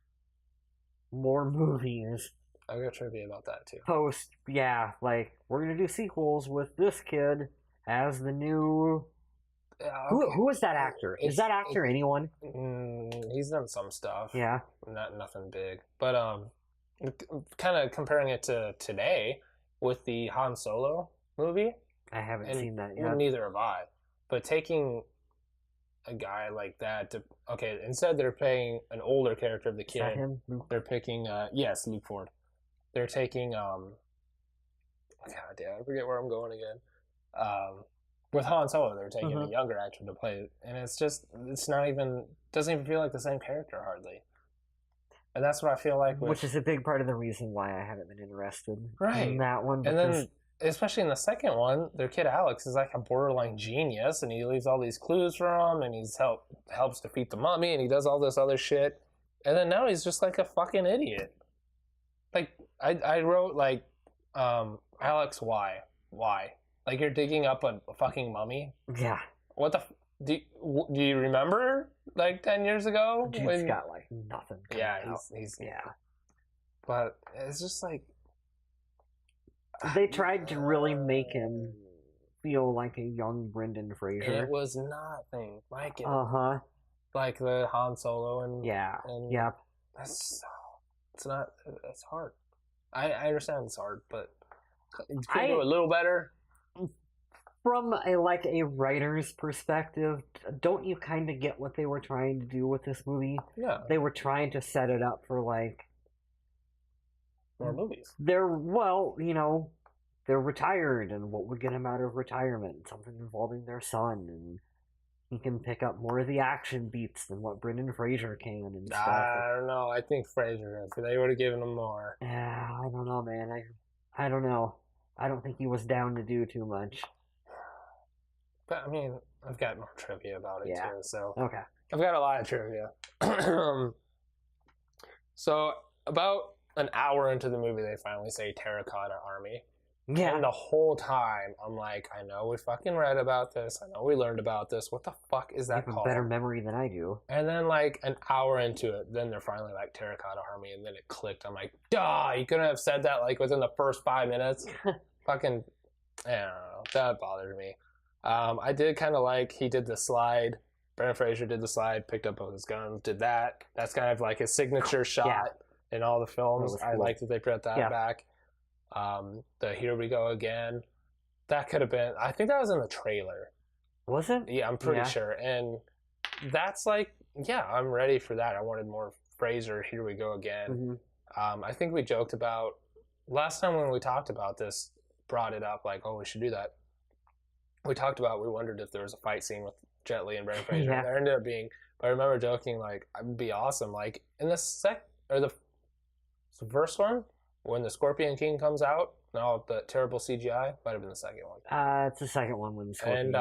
more movies. I got trivia about that, too. Like, we're going to do sequels with this kid as the new... Who is that actor? Is that actor anyone? He's done some stuff. Yeah. Nothing big. But, kind of comparing it to today with the Han Solo movie. I haven't seen that yet. Well, neither have I. But taking a guy like that to... Okay, instead they're paying an older character of the kid. Is that him? They're picking... yes, Luke Ford. They're taking... God damn, I forget where I'm going again. With Han Solo, they're taking a younger actor to play it. And it's just... It's not even... Doesn't even feel like the same character, hardly. And that's what I feel like with... Which is a big part of the reason why I haven't been interested in that one. And then especially in the second one, their kid Alex is like a borderline genius, and he leaves all these clues for him, and he's helps defeat the mummy, and he does all this other shit. And then now he's just like a fucking idiot. Like, I wrote, like, Alex, why? Like, you're digging up a fucking mummy? Yeah. What the... Do you remember, like, 10 years ago? Dude's got, like, nothing. Yeah, he's... Yeah. But it's just, like... They tried to really make him feel like a young Brendan Fraser. It was nothing like it. Uh-huh. Like the Han Solo and... Yeah. And yep. It's not... It's hard. I understand it's hard, but... Could do a little better. From a writer's perspective, don't you kind of get what they were trying to do with this movie? Yeah. They were trying to set it up for, like... More movies. They're retired, and what would get them out of retirement? Something involving their son, and he can pick up more of the action beats than what Brendan Fraser can and stuff. I don't know. I think Fraser, if they would have given him more. Yeah, I don't know, man. I don't know. I don't think he was down to do too much. But, I mean, I've got more trivia about it, too, so... Okay. I've got a lot of trivia. So, about an hour into the movie, they finally say Terracotta Army. Yeah. And the whole time, I'm like, I know we fucking read about this. I know we learned about this. What the fuck is that called? You have a better memory than I do. And then, like, an hour into it, then they're finally like, Terracotta Army, and then it clicked. I'm like, duh! You couldn't have said that, like, within the first 5 minutes? Fucking... I don't know. That bothered me. I did kind of like he did the slide. Brendan Fraser did the slide, picked up both his guns, did that. That's kind of like his signature shot in all the films. Cool. I like that they brought that back. The Here We Go Again. That could have been... I think that was in the trailer. Was it? Yeah, I'm pretty sure. And that's like... Yeah, I'm ready for that. I wanted more Fraser, Here We Go Again. Mm-hmm. I think we joked about... Last time when we talked about this, brought it up, like, oh, we should do that. We talked about, we wondered if there was a fight scene with Jet Li and Brendan Fraser. And there ended up being, but I remember joking, like, it'd be awesome. Like, in the first one, when the Scorpion King comes out, and all the terrible CGI, might have been the second one. It's the second one when the Scorpion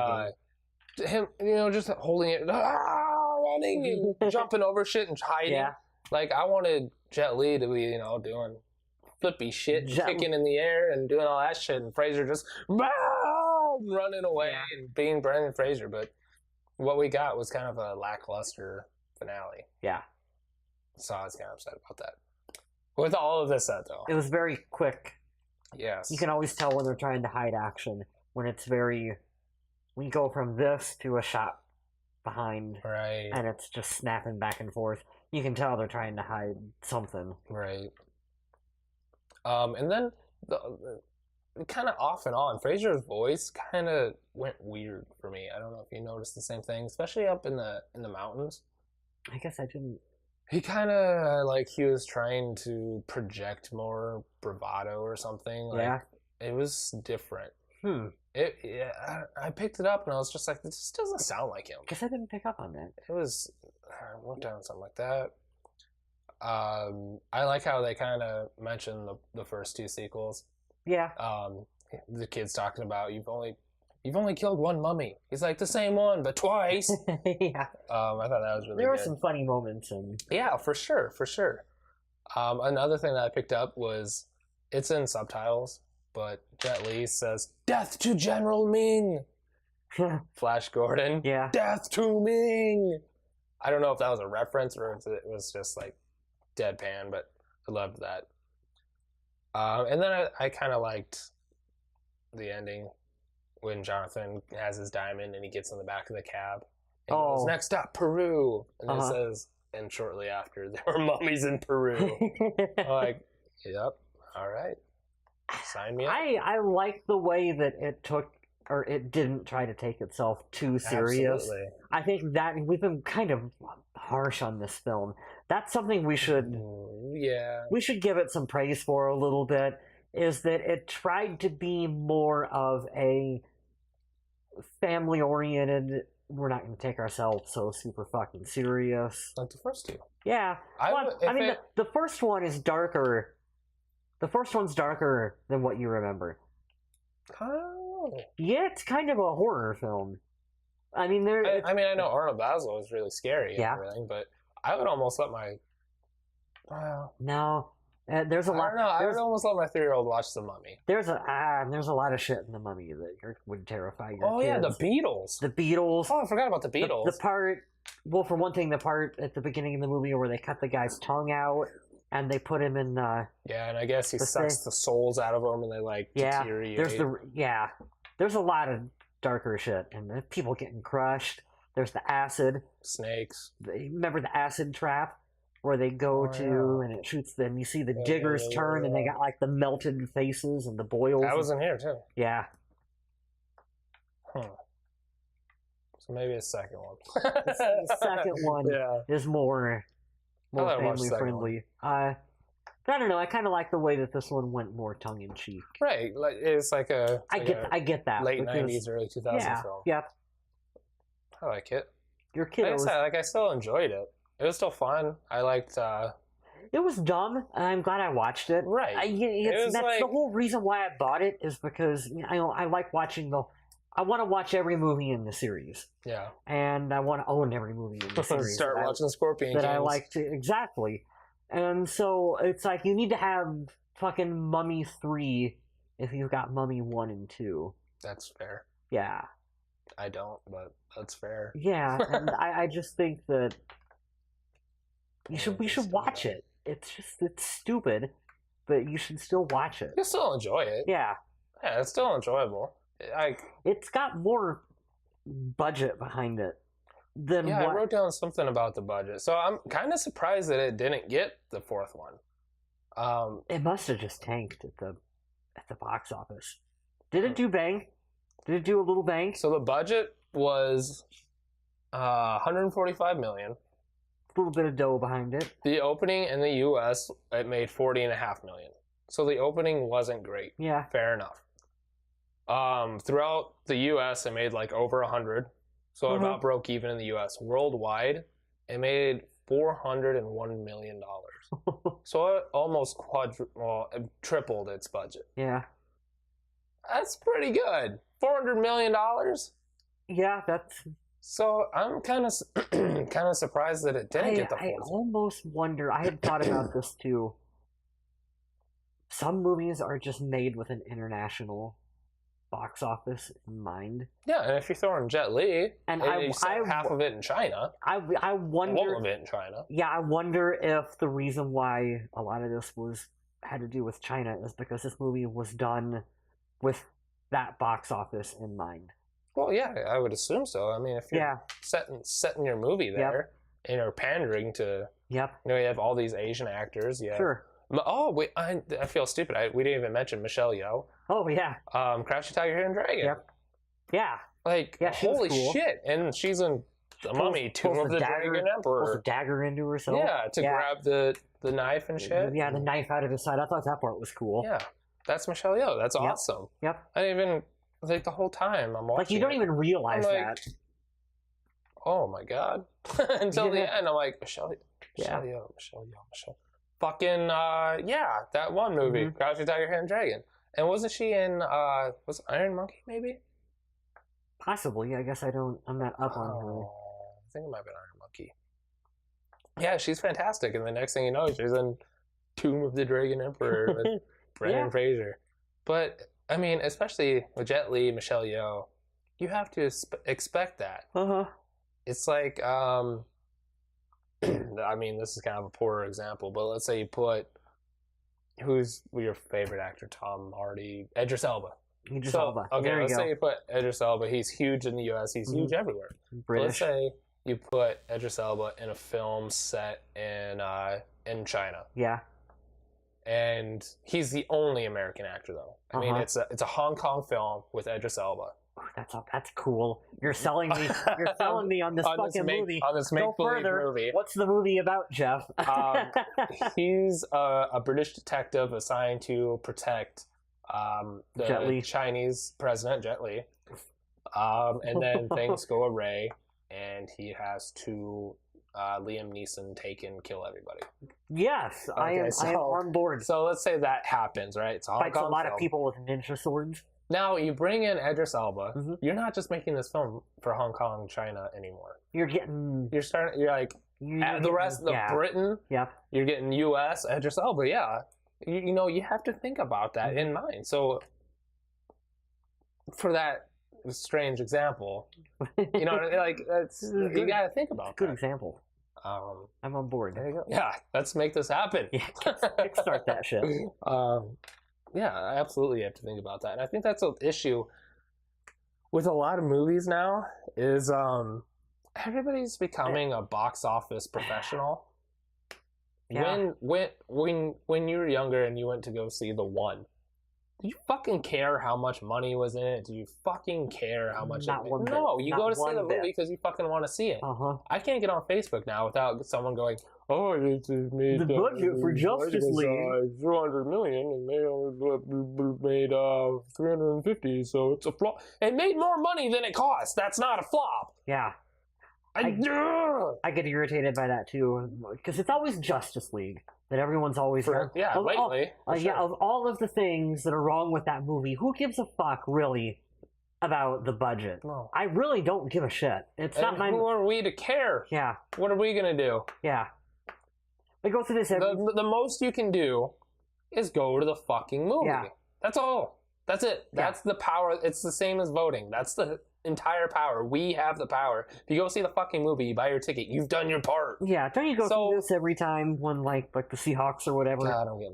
King. Him, just holding it, running and jumping over shit and hiding. Yeah. Like, I wanted Jet Li to be, doing flippy shit, kicking in the air and doing all that shit, and Fraser just running away and being Brendan Fraser. But what we got was kind of a lackluster finale. Yeah. So I was kind of upset about that. With all of this said, though. It was very quick. Yes. You can always tell when they're trying to hide action. When it's very... We go from this to a shot behind. Right. And it's just snapping back and forth. You can tell they're trying to hide something. Right. And then... kind of off and on. Fraser's voice kind of went weird for me. I don't know if you noticed the same thing, especially up in the mountains. I guess I didn't. He kind of he was trying to project more bravado or something. It was different. I picked it up and I was just like, this just doesn't sound like him. I guess I didn't pick up on that. It was, I wrote down something like that. I like how they kind of mentioned the first two sequels. Yeah. The kid's talking about you've only killed one mummy. He's like, the same one, but twice. Yeah. I thought that was really good. There were some funny moments. Yeah, for sure. Another thing that I picked up was, it's in subtitles, but Jet Li says, "Death to General Ming!" Flash Gordon. Yeah. "Death to Ming!" I don't know if that was a reference or if it was just like deadpan, but I loved that. And then I kind of liked the ending when Jonathan has his diamond and he gets in the back of the cab. And he goes, next stop, Peru. And it says, and shortly after, there were mummies in Peru. I'm like, yep, all right. Sign me up. I like the way that it didn't try to take itself too serious. Absolutely. I think that we've been kind of harsh on this film. That's something we should give it some praise for a little bit, is that it tried to be more of a family-oriented, we're not going to take ourselves so super fucking serious. Like the first two. Yeah. The first one is darker. The first one's darker than what you remember. Oh. Yeah, it's kind of a horror film. I mean, I know Arnold Basil is really scary and everything, but I would almost let my... no. There's a lot. I would almost let my 3-year-old watch The Mummy. There's a lot of shit in The Mummy that would terrify your kids. Yeah, the Beatles. The Beatles. Oh, I forgot about the Beatles. The part... Well, for one thing, the part at the beginning of the movie where they cut the guy's tongue out and they put him in... yeah, and I guess he sucks the souls out of him and they, deteriorate. There's a lot of darker shit. And people getting crushed. There's the acid. Snakes. Remember the acid trap? Where they go and it shoots them. You see the diggers turn and they got the melted faces and the boils. That was in here too. Yeah. Huh. So maybe a second one. The second one is more family friendly. I don't know. I kind of like the way that this one went more tongue in cheek. Right. It's like a. I get that. Late 90s, early 2000s film. Yep. I like it. Your kid. I still enjoyed it. It was still fun. I liked... It was dumb, and I'm glad I watched it. Right. That's the whole reason why I bought it, is because I like watching I want to watch every movie in the series. Yeah. And I want to own every movie in the series. Start watching Scorpion King. I like to... Exactly. And so, it's like, you need to have fucking Mummy 3 if you've got Mummy 1 and 2. That's fair. Yeah. I don't, but that's fair. Yeah, and I just think that... we should watch it. It's stupid, but you should still watch it. You'll still enjoy it. Yeah. Yeah, it's still enjoyable. It's got more budget behind it than I wrote down something about the budget. So I'm kind of surprised that it didn't get the fourth one. It must have just tanked at the box office. Did it do bang? Did it do a little bang? So the budget was $145 million. A little bit of dough behind it. The opening in the U.S., it made $40.5 million. So the opening wasn't great. Yeah. Fair enough. Throughout the U.S., it made over 100. So it about broke even in the U.S. Worldwide, it made $401 million. So it almost it tripled its budget. Yeah. That's pretty good. $400 million? Yeah, that's... So I'm kind of surprised that it didn't get the fourth. I almost wonder. I had thought about this too. Some movies are just made with an international box office in mind. Yeah, and if you throw in Jet Li, and you sell half of it in China, I wonder. All of it in China. Yeah, I wonder if the reason why a lot of this had to do with China is because this movie was done with that box office in mind. Well, yeah, I would assume so. I mean, if you're setting your movie there and you're pandering to, you have all these Asian actors. Yeah. Sure. Oh, wait, I feel stupid. We didn't even mention Michelle Yeoh. Oh, yeah. Crouching Tiger, Hidden Dragon. Yep. Yeah. Holy shit. And she's in The Mummy, Tomb of the Dragon Emperor. Pulls a dagger into herself. Yeah, to grab the knife and shit. Yeah, the knife out of his side. I thought that part was cool. Yeah. That's Michelle Yeoh. That's awesome. Yep. I didn't even... the whole time I'm watching you don't even realize that. Oh my god. Until the end, I'm like, Michelle Yeoh. Fucking, that one movie, Crouching Tiger, Hidden Dragon. And wasn't she in, was it Iron Monkey, maybe? Possibly. I guess I'm not up on her. I think it might have been Iron Monkey. Yeah, she's fantastic. And the next thing you know, she's in Tomb of the Dragon Emperor with Brendan Fraser. But... I mean, especially with Jet Li, Michelle Yeoh, you have to expect that. It's like, I mean, this is kind of a poor example, but let's say you put, who's your favorite actor, Tom Hardy, Idris Elba. Okay, let's say you put Idris Elba. He's huge in the U.S. He's huge everywhere. Let's say you put Idris Elba in a film set in China. Yeah. And he's the only American actor, though. I mean, it's a Hong Kong film with Idris Elba. That's cool. You're selling me. You're selling me on this fucking movie. On this make-believe movie. What's the movie about, Jeff? He's a British detective assigned to protect the Chinese president, Jet Li. And then things go awry, and he has to Liam Neeson take and kill everybody. Yes, I am on board. So let's say that happens, right? It's fights a lot of people with ninja swords. Now you bring in Idris Elba. Mm-hmm. You're not just making this film for Hong Kong, China anymore. You're like the rest of Britain. Yeah. You're getting U.S. Idris Elba. Yeah. You have to think about that in mind. So for that strange example, you know, like you got to think about that. Good example. I'm on board. There you go. Yeah, let's make this happen. Yeah, kickstart that shit. Yeah, I absolutely have to think about that. And I think that's an issue with a lot of movies now is everybody's becoming a box office professional. Yeah. When you were younger and you went to go see The One, do you fucking care how much money was in it? Do you fucking care how much? No, you go to see the movie because you fucking want to see it. I can't get on Facebook now without someone going, "Oh, it made the budget for Justice League $200 million, and they only made 350, so it's a flop. It made more money than it cost. That's not a flop." Yeah. I get irritated by that too, because it's always Justice League that everyone's always lately. Of all of the things that are wrong with that movie, who gives a fuck really about the budget? No. I really don't give a shit. It's not my. Who are we to care? Yeah. What are we gonna do? Yeah. I go through this the most you can do is go to the fucking movie. Yeah. That's all. That's it. That's the power. It's the same as voting. That's the entire power. We have the power. If you go see the fucking movie, you buy your ticket, you've done your part. Yeah, don't you go through this every time when like the Seahawks or whatever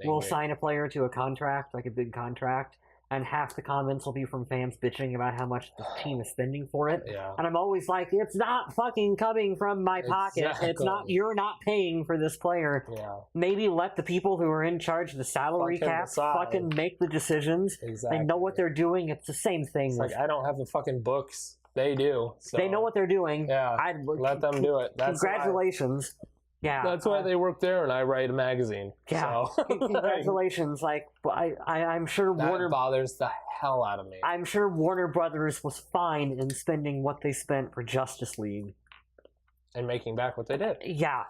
will sign a player to a contract, like a big contract, and half the comments will be from fans bitching about how much the team is spending for it. Yeah. And I'm always like, it's not fucking coming from my pocket. Exactly. It's not. You're not paying for this player. Yeah. Maybe let the people who are in charge of the salary cap fucking make the decisions. Exactly. They know what they're doing. It's the same thing. It's like, I don't have the fucking books. They do. So. They know what they're doing. Yeah. Let them do it. Congratulations. Yeah, that's why they work there, and I write a magazine. Yeah, so. Congratulations! Like I'm sure that bothers the hell out of me. I'm sure Warner Brothers was fine in spending what they spent for Justice League, and making back what they did. Yeah,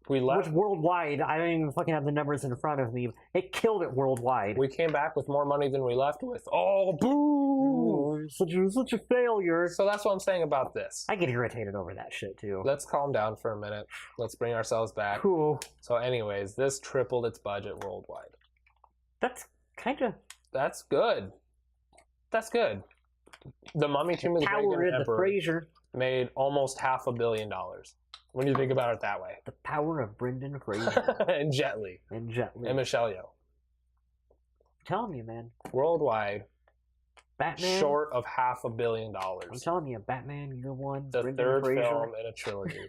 we left. Which worldwide, I don't even fucking have the numbers in front of me. It killed it worldwide. We came back with more money than we left with. Oh, boo! Such a failure. So that's what I'm saying about this. I get irritated over that shit too. Let's calm down for a minute. Let's bring ourselves back. Cool. So anyways, this tripled its budget worldwide. That's kind of... That's good. That's good. The Mummy Tomb of the Great Emperor Fraser made almost $500 million. When you think about it that way. The power of Brendan Fraser. And Jet Li. And Michelle Yeoh. I'm telling you, man. Worldwide, Batman, short of $500 million. I'm telling you, Batman Year One. The Brendan third Fraser. film in a trilogy.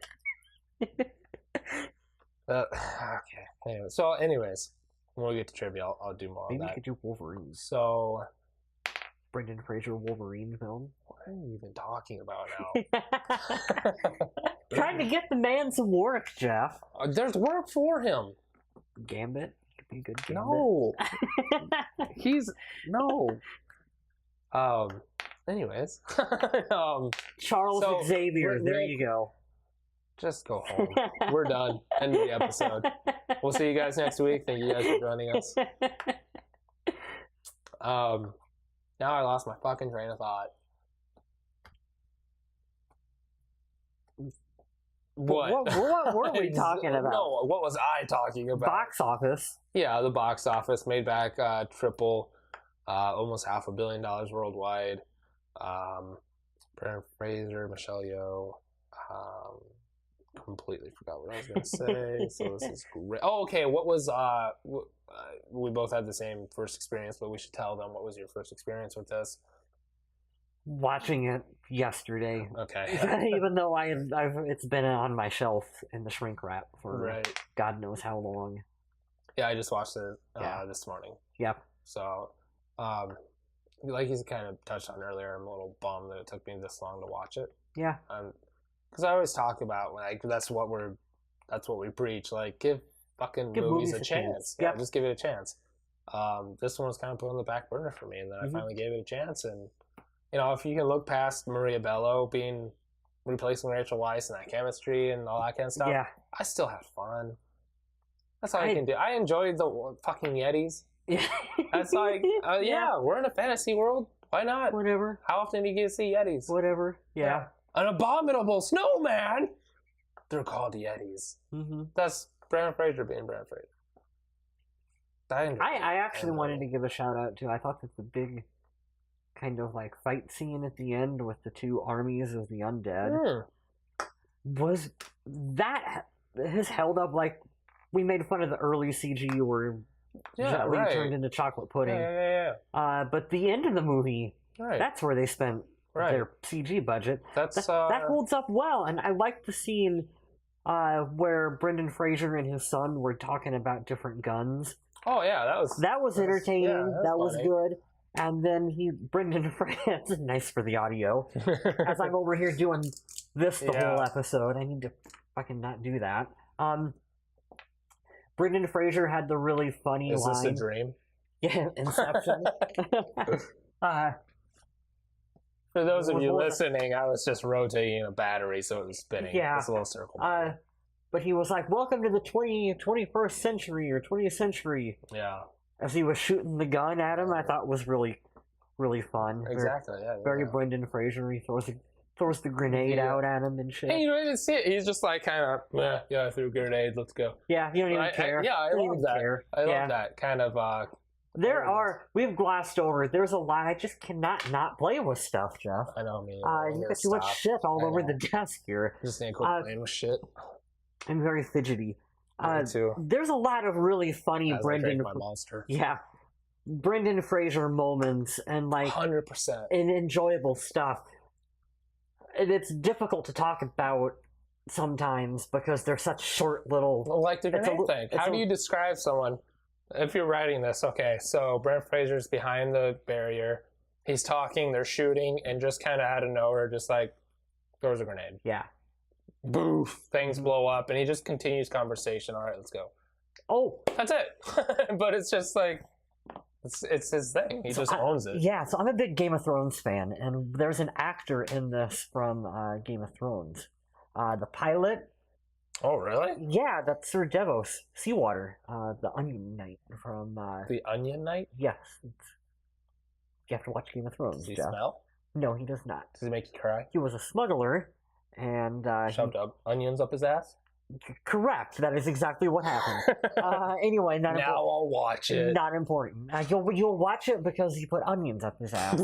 Okay. Anyway, so, anyways, when we get to trivia, I'll do more on that. Maybe you could do Wolverine. So... Brendan Fraser Wolverine film. What are you even talking about now? Trying to get the man some work, Jeff. There's work for him. Gambit? Could be a good Gambit. No. No. Anyways. Charles Xavier, there you go. Just go home. We're done. End of the episode. We'll see you guys next week. Thank you guys for joining us. Now I lost my fucking train of thought. What were we talking about? No, what was I talking about? Box office. Yeah, the box office made back triple, almost $500 million worldwide. Brendan Fraser, Michelle Yeoh. Completely forgot what I was going to say. So this is great. Oh, okay. What was we both had the same first experience, but we should tell them what was your first experience with this. Watching it yesterday. Okay. Even though it's been on my shelf in the shrink wrap for God knows how long. Yeah, I just watched it this morning. Yep. So, like you kind of touched on earlier, I'm a little bummed that it took me this long to watch it. Yeah. Because I always talk about like that's what we preach. Like give movies a chance. Yeah, just give it a chance. This one was kind of put on the back burner for me, and then I finally gave it a chance. And you know, if you can look past Maria Bello replacing Rachel Weisz and that chemistry and all that kind of stuff, I still had fun. That's all I can do. I enjoyed the fucking Yetis. That's like, yeah, we're in a fantasy world. Why not? Whatever. How often do you get to see Yetis? Whatever. Yeah. An abominable snowman. They're called Yetis. Mm-hmm. That's Brendan Fraser being Brendan Fraser. I actually wanted to give a shout out to. I thought that the big kind of like fight scene at the end with the two armies of the undead was that has held up. Like, we made fun of the early CG where Jet Li turned into chocolate pudding. But the end of the movie, that's where they spent their CG budget. That holds up well, and I like the scene where Brendan Fraser and his son were talking about different guns. Oh yeah, that was entertaining. That was good. And then Brendan Fraser, nice for the audio. As I'm over here doing this the whole episode, I need to fucking not do that. Brendan Fraser had the really funny line. Is this a dream? Yeah, Inception. For those of you listening, I was just rotating a battery, so it was spinning. Yeah. It's a little circle. But he was like, "Welcome to the 21st century or 20th century." Yeah. As he was shooting the gun at him, I thought was really, really fun. Exactly. Very Brendan Fraser. He throws the grenade out at him and shit. And you don't even see it. He's just like kind of, I threw a grenade. Let's go. Yeah, you don't even care. I love that. I love that kind of. We've glossed over. There's a lot. I just cannot not play with stuff, Jeff. I know, me. You got too much shit all over the desk here. Just need to quit playing with shit. I'm very fidgety. Me too. There's a lot of really funny Brendan Fraser moments and like 100% and enjoyable stuff. And it's difficult to talk about sometimes because they're such short little. Like the grenade thing. How do you describe someone? If you're writing this, okay, so Brendan Fraser's behind the barrier. He's talking, they're shooting, and just kind of out of nowhere, just like throws a grenade. Yeah. Boof, things blow up, and he just continues conversation. All right, let's go. Oh, that's it. But it's just like it's his thing. He just owns it. Yeah, so I'm a big Game of Thrones fan, and there's an actor in this from Game of Thrones, the pilot. Oh, really? Yeah, that's Sir Devos Seawater, the Onion Knight from. The Onion Knight? Yes. You have to watch Game of Thrones. Does he smell? No, he does not. Does he make you cry? He was a smuggler. And shoved up onions up his ass? Correct. That is exactly what happened. Anyway, now I'll watch it. Not important. You'll watch it because he put onions up his ass.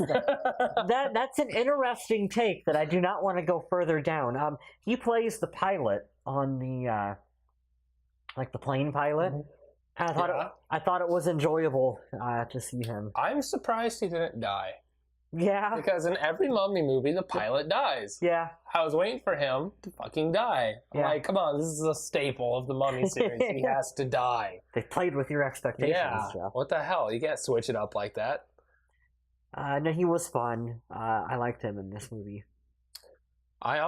That's an interesting take that I do not want to go further down. He plays the pilot on the like the plane pilot. And I thought it was enjoyable to see him. I'm surprised he didn't die. Yeah. Because in every Mummy movie, the pilot dies. Yeah. I was waiting for him to fucking die. I'm like, come on, this is a staple of the Mummy series. He has to die. They played with your expectations, Jeff. What the hell? You can't switch it up like that. No, he was fun. I liked him in this movie. I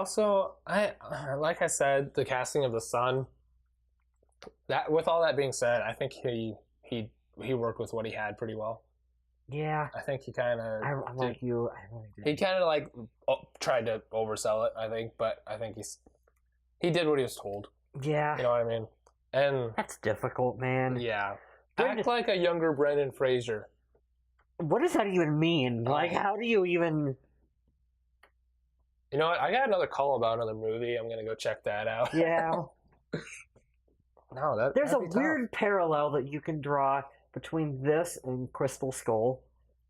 like I said, the casting of the son. That, with all that being said, I think he worked with what he had pretty well. Yeah, I think he kind of. I'm like you. I really did. He kind of like tried to oversell it, I think, but I think he did what he was told. Yeah, you know what I mean. And that's difficult, man. Yeah, act like a younger Brendan Fraser. What does that even mean? Like, how do you even? You know what? I got another call about another movie. I'm gonna go check that out. Yeah. No, there's a weird parallel that you can draw between this and Crystal Skull,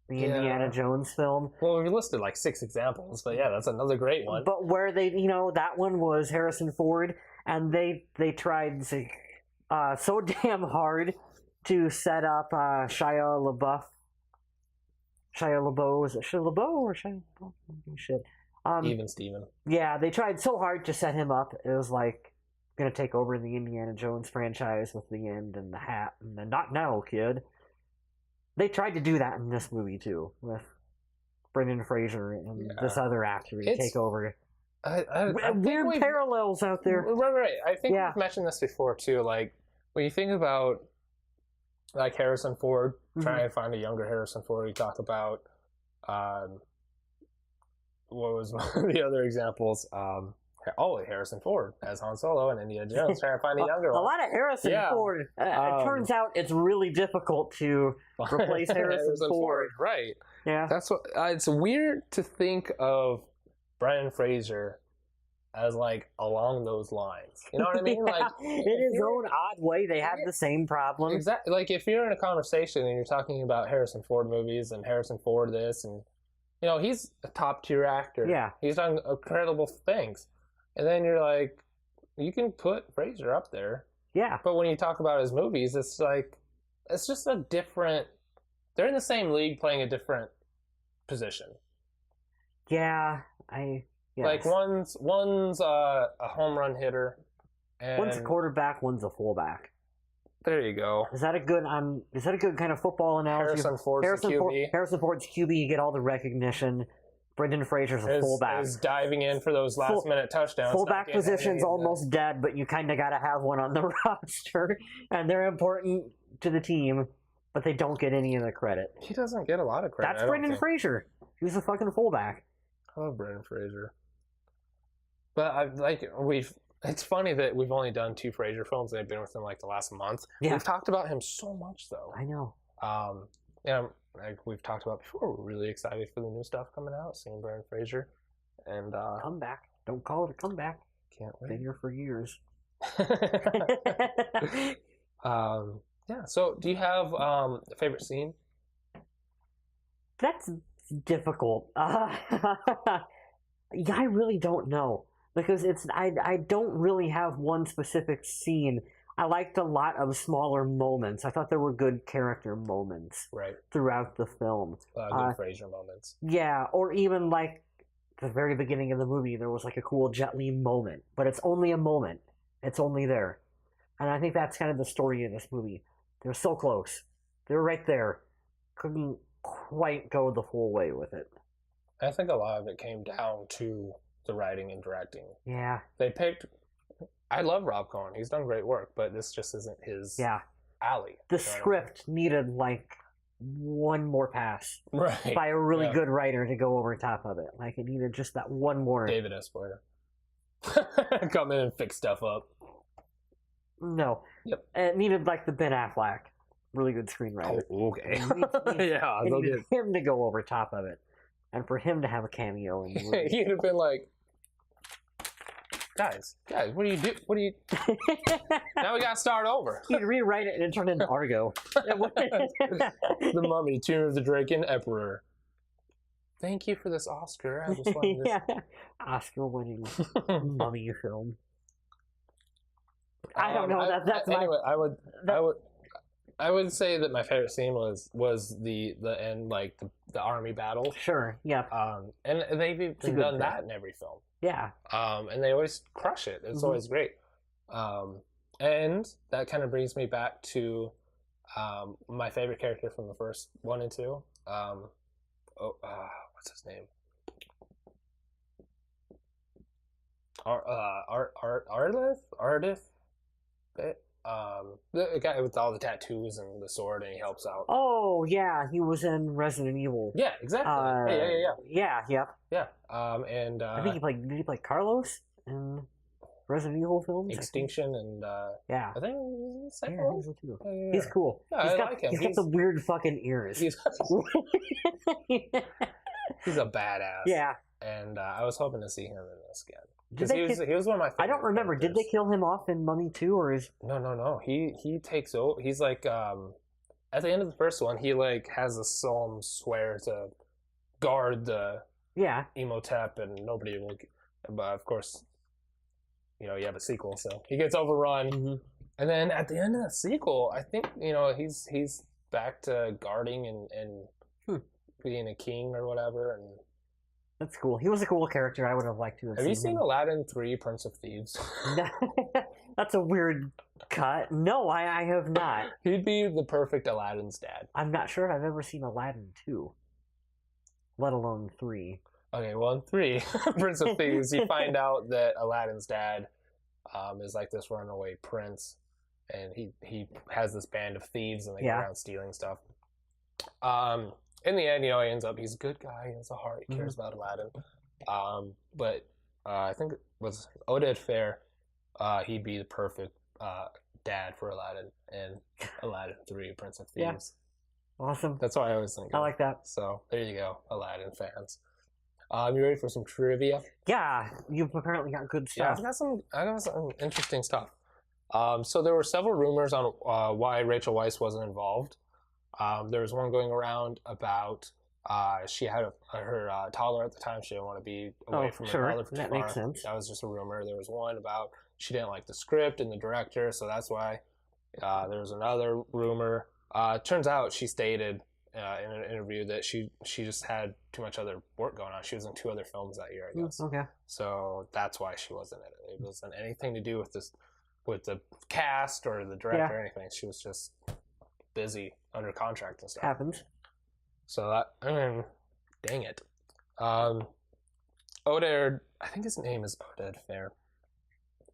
the Indiana Jones film. Well, we listed like 6 examples, but yeah, that's another great one. But where they, that one was Harrison Ford, and they tried so damn hard to set up Shia LaBeouf. Was it Shia LaBeouf or Shia LaBeouf? Shit. Even Steven. Yeah, they tried so hard to set him up. It was like going to take over the Indiana Jones franchise with the end and the hat and the not now, kid. They tried to do that in this movie too, with Brendan Fraser and this other actor to take over. Weird parallels out there. Right. I think we've mentioned this before too. Like, when you think about like Harrison Ford, trying to find a younger Harrison Ford, we talk about what was one of the other examples? Harrison Ford as Han Solo and Indiana Jones trying to find a younger one. A lot of Harrison Ford. It turns out it's really difficult to replace Harrison Ford. Right. Yeah. That's what. It's weird to think of Brendan Fraser as like along those lines. You know what I mean? Like in his own odd way, they have the same problem. Exactly. Like if you're in a conversation and you're talking about Harrison Ford movies and Harrison Ford this, and you know he's a top tier actor. Yeah, he's done incredible things, and then you're like, you can put Fraser up there. Yeah. But when you talk about his movies, it's like it's just a different. They're in the same league playing a different position. Yeah, Yes. Like one's a home run hitter, and one's a quarterback, one's a fullback. There you go. Is that a good kind of football analogy? Harrison Ford's QB. Harrison Ford's QB, you get all the recognition. Brendan Fraser's a fullback. Is diving in for those last minute touchdowns. Fullback position's almost dead, but you kind of got to have one on the roster, and they're important to the team, but they don't get any of the credit. He doesn't get a lot of credit. That's Brendan Fraser. He's a fucking fullback. I love Brendan Fraser. But it's funny that we've only done 2 Fraser films and they've been within like the last month. Yeah. We've talked about him so much though. I know. Like we've talked about before, we're really excited for the new stuff coming out, seeing Brendan Fraser. And comeback. Don't call it a comeback. Can't wait. Been here for years. Yeah, so do you have a favorite scene? That's difficult. Yeah, I really don't know. Because I don't really have one specific scene. I liked a lot of smaller moments. I thought there were good character moments throughout the film. Good Fraser moments. Yeah, or even like the very beginning of the movie, there was like a cool Jet Li moment. But it's only a moment. It's only there. And I think that's kind of the story of this movie. They're so close. They were right there. Couldn't quite go the full way with it. I think a lot of it came down to the writing and directing. Yeah. They picked... I love Rob Cohen. He's done great work, but this just isn't his alley. The script needed, like, one more pass. Right. By a really good writer to go over top of it. Like, it needed just that one more... David Esquire. Come in and fix stuff up. No. Yep. It needed, like, the Ben Affleck. Really good screenwriter. Oh, okay. It needed him to go over top of it. And for him to have a cameo in the movie. He'd have been like, guys, what do you do? Now we gotta start over. He'd rewrite it and it turned into Argo. The Mummy, Tomb of the Draken Emperor. Thank you for this Oscar. I just wanted this. Oscar-winning mummy film. I don't know. That's anyway, I would say that my favorite scene was the end, like the army battle. Sure. Yeah. And they've even done that in every film. Yeah. And they always crush it. It's always great. And that kind of brings me back to my favorite character from the first 1 and 2. What's his name? Ardith? The guy with all the tattoos and the sword, and he helps out. Oh yeah, he was in Resident Evil. Yeah, exactly. Yeah. And I think did he play Carlos in Resident Evil films? Extinction and yeah. I think he's the second one. Too. Yeah. He's cool. Yeah, I like him. He's got the weird fucking ears. He's a badass. Yeah. And I was hoping to see him in this again. Because he was one of my favorite I don't remember. characters. Did they kill him off in Mummy 2, or is... No. He takes over. He's like, at the end of the first one, he like has a solemn swear to guard the Emotep, and nobody will... But of course, you have a sequel, so he gets overrun. Mm-hmm. And then at the end of the sequel, I think, he's back to guarding and being a king or whatever, and... That's cool. He was a cool character. I would have liked to have seen you seen Aladdin 3, Prince of Thieves? That's a weird cut. No, I have not. He'd be the perfect Aladdin's dad. I'm not sure I've ever seen Aladdin 2, let alone 3. Okay, well, in 3, Prince of Thieves, you find out that Aladdin's dad is like this runaway prince, and he has this band of thieves, and they go around stealing stuff. In the end, he ends up, he's a good guy, he has a heart, he cares about Aladdin. But I think it was Oded Fair. He'd be the perfect dad for Aladdin and Aladdin 3, Prince of Thieves. Yeah. Awesome. That's what I always think of. I like that. So there you go, Aladdin fans. You ready for some trivia? Yeah, you've apparently got good stuff. Yeah, I got some interesting stuff. So there were several rumors on why Rachel Weisz wasn't involved. There was one going around about she had her toddler at the time. She didn't want to be away from her toddler for too far. That makes sense. That was just a rumor. There was one about she didn't like the script and the director, so that's why. There was another rumor. Turns out she stated in an interview that she just had too much other work going on. She was in 2 other films that year, I guess. Okay. So that's why she wasn't in it. It wasn't anything to do with this, with the cast or the director or anything. She was just busy under contract and stuff. Happens. So that, dang it. Oded, I think his name is Oded Fair,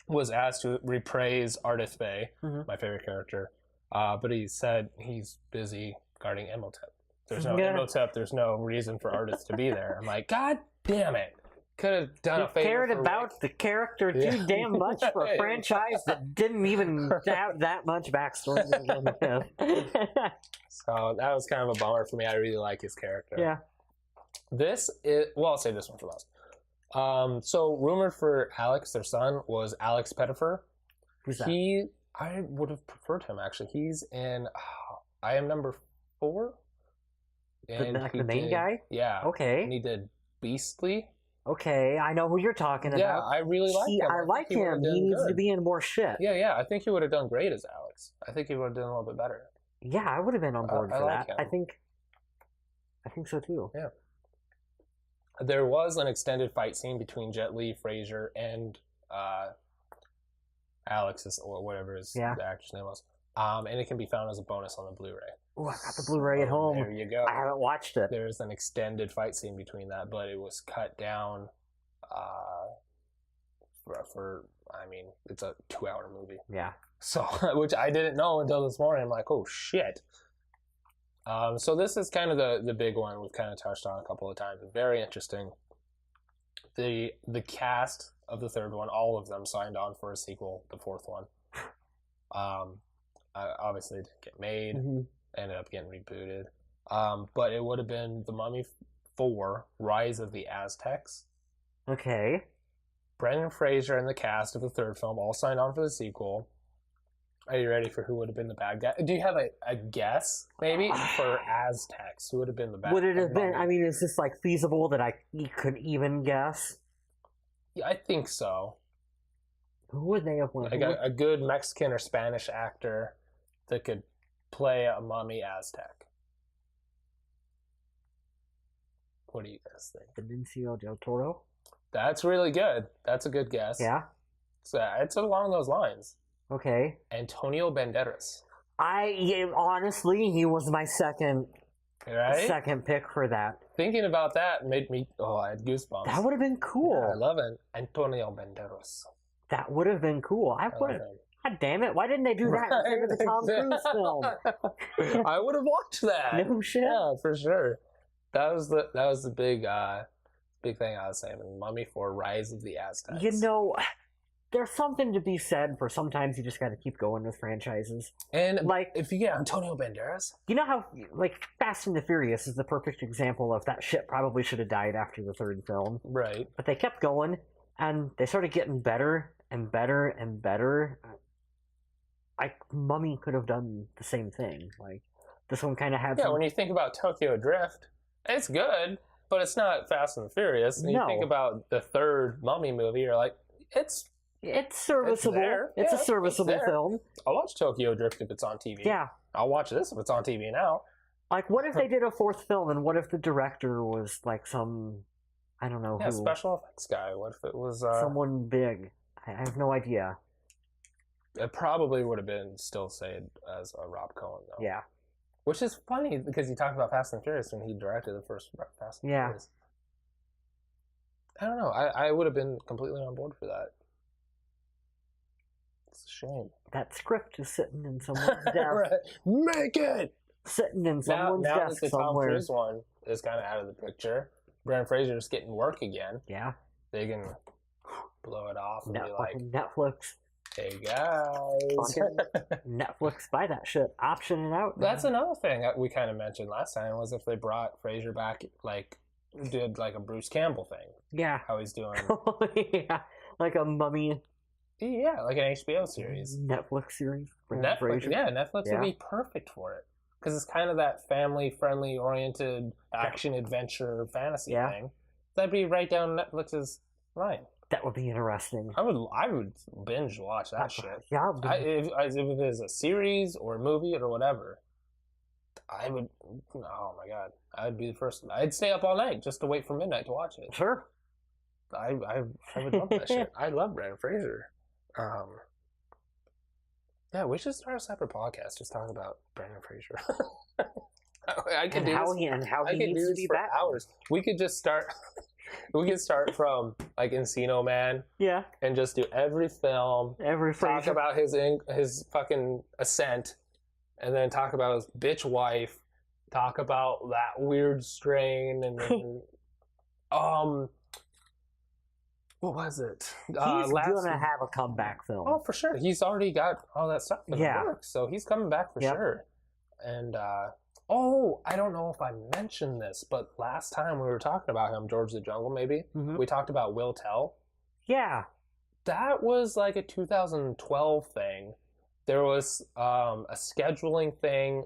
was asked to reprise Ardith Bay, my favorite character, but he said he's busy guarding Imhotep. There's no Imhotep, there's no reason for Ardith to be there. I'm like, God damn it. Could have done a favor. Cared about the character too damn much for a franchise that didn't even have that much backstory. So that was kind of a bummer for me. I really like his character. Yeah. This is, well, I'll say this one for last. So rumored for Alex, their son, was Alex Pettyfer. Who's that? I would have preferred him, actually. He's in I Am Number 4. And the main guy? Yeah. Okay. And he did Beastly. Okay, I know who you're talking about. Yeah, I really like him. I like him. He needs to be in more shit. Yeah. I think he would have done great as Alex. I think he would have done a little bit better. Yeah, I would have been on board for that. Him. I think so too. Yeah. There was an extended fight scene between Jet Li, Fraser, and Alex, or whatever the actor's name was. And it can be found as a bonus on the Blu-ray. Oh, I got the Blu-ray at home. There you go. I haven't watched it. There's an extended fight scene between that, but it was cut down for it's a 2-hour movie. Yeah. So, which I didn't know until this morning. I'm like, oh, shit. So this is kind of the big one we've kind of touched on a couple of times. Very interesting. The cast of the third one, all of them signed on for a sequel, the fourth one. Obviously it didn't get made. Ended up getting rebooted. But it would have been The Mummy 4, Rise of the Aztecs. Okay. Brendan Fraser and the cast of the third film all signed on for the sequel. Are you ready for who would have been the bad guy? Do you have a guess, maybe, for Aztecs? Who would have been the bad guy? Would it have been, is this feasible that I could even guess? Yeah, I think so. Who would they have won? A good Mexican or Spanish actor that could play a mummy Aztec. What do you guys think? Benicio del Toro? That's really good. That's a good guess. Yeah? So it's along those lines. Okay. Antonio Banderas. Honestly, he was my second pick for that. Thinking about that made me, I had goosebumps. That would have been cool. Yeah, I love it. Antonio Banderas. That would have been cool. God damn it! Why didn't they do that instead of the Tom Cruise film? I would have watched that. No shit. Yeah, for sure. That was the big thing I was saying. Mummy 4, Rise of the Aztecs. There's something to be said for sometimes you just got to keep going with franchises. And if you get Antonio Banderas, you know how Fast and the Furious is the perfect example of that shit probably should have died after the third film, right? But they kept going, and they started getting better and better and better. Mummy could have done the same thing. This one kind of had. Yeah, when you think about Tokyo Drift, it's good, but it's not Fast and the Furious. And you think about the third Mummy movie, you're like, it's serviceable. It's a serviceable film. I'll watch Tokyo Drift if it's on TV. Yeah. I'll watch this if it's on TV now. What if they did a fourth film, and what if the director was some, I don't know who. Special effects guy. What if it was... someone big. I have no idea. It probably would have been still saved as a Rob Cohen, though. Yeah. Which is funny, because you talked about Fast and Furious when he directed the first Fast and Furious. I don't know. I would have been completely on board for that. It's a shame. That script is sitting in someone's desk. Right. Make it! Sitting in someone's desk now that the somewhere. Tom Cruise one is kind of out of the picture. Brendan Fraser is getting work again. Yeah. They can blow it off and be like, Netflix. Hey guys, Netflix, buy that shit, option it out. That's another thing that we kind of mentioned last time was if they brought Fraser back, like did like a Bruce Campbell thing. Yeah, how he's doing. Yeah, like a Mummy. Yeah, like an HBO series, Netflix series. Netflix would be perfect for it because it's kind of that family-friendly oriented action adventure fantasy thing. That'd be right down Netflix's line. That would be interesting. I would binge watch that shit. Yeah, if it is a series or a movie or whatever, I would. Oh my god, I'd be the first. I'd stay up all night just to wait for midnight to watch it. Sure. I would love that shit. I love Brendan Fraser. Yeah, we should start a separate podcast just talking about Brendan Fraser. I could do how he needs to be back. Hours. We could just start. We could start from like Encino Man, and just do every film, talk about his fucking ascent, and then talk about his bitch wife, talk about that weird strain, and then, what was it? He's gonna have a comeback film. Oh, for sure. He's already got all that stuff in the works, so he's coming back for sure. And I don't know if I mentioned this, but last time we were talking about him, George the Jungle, maybe, we talked about Will Tell. Yeah. That was like a 2012 thing. There was a scheduling thing.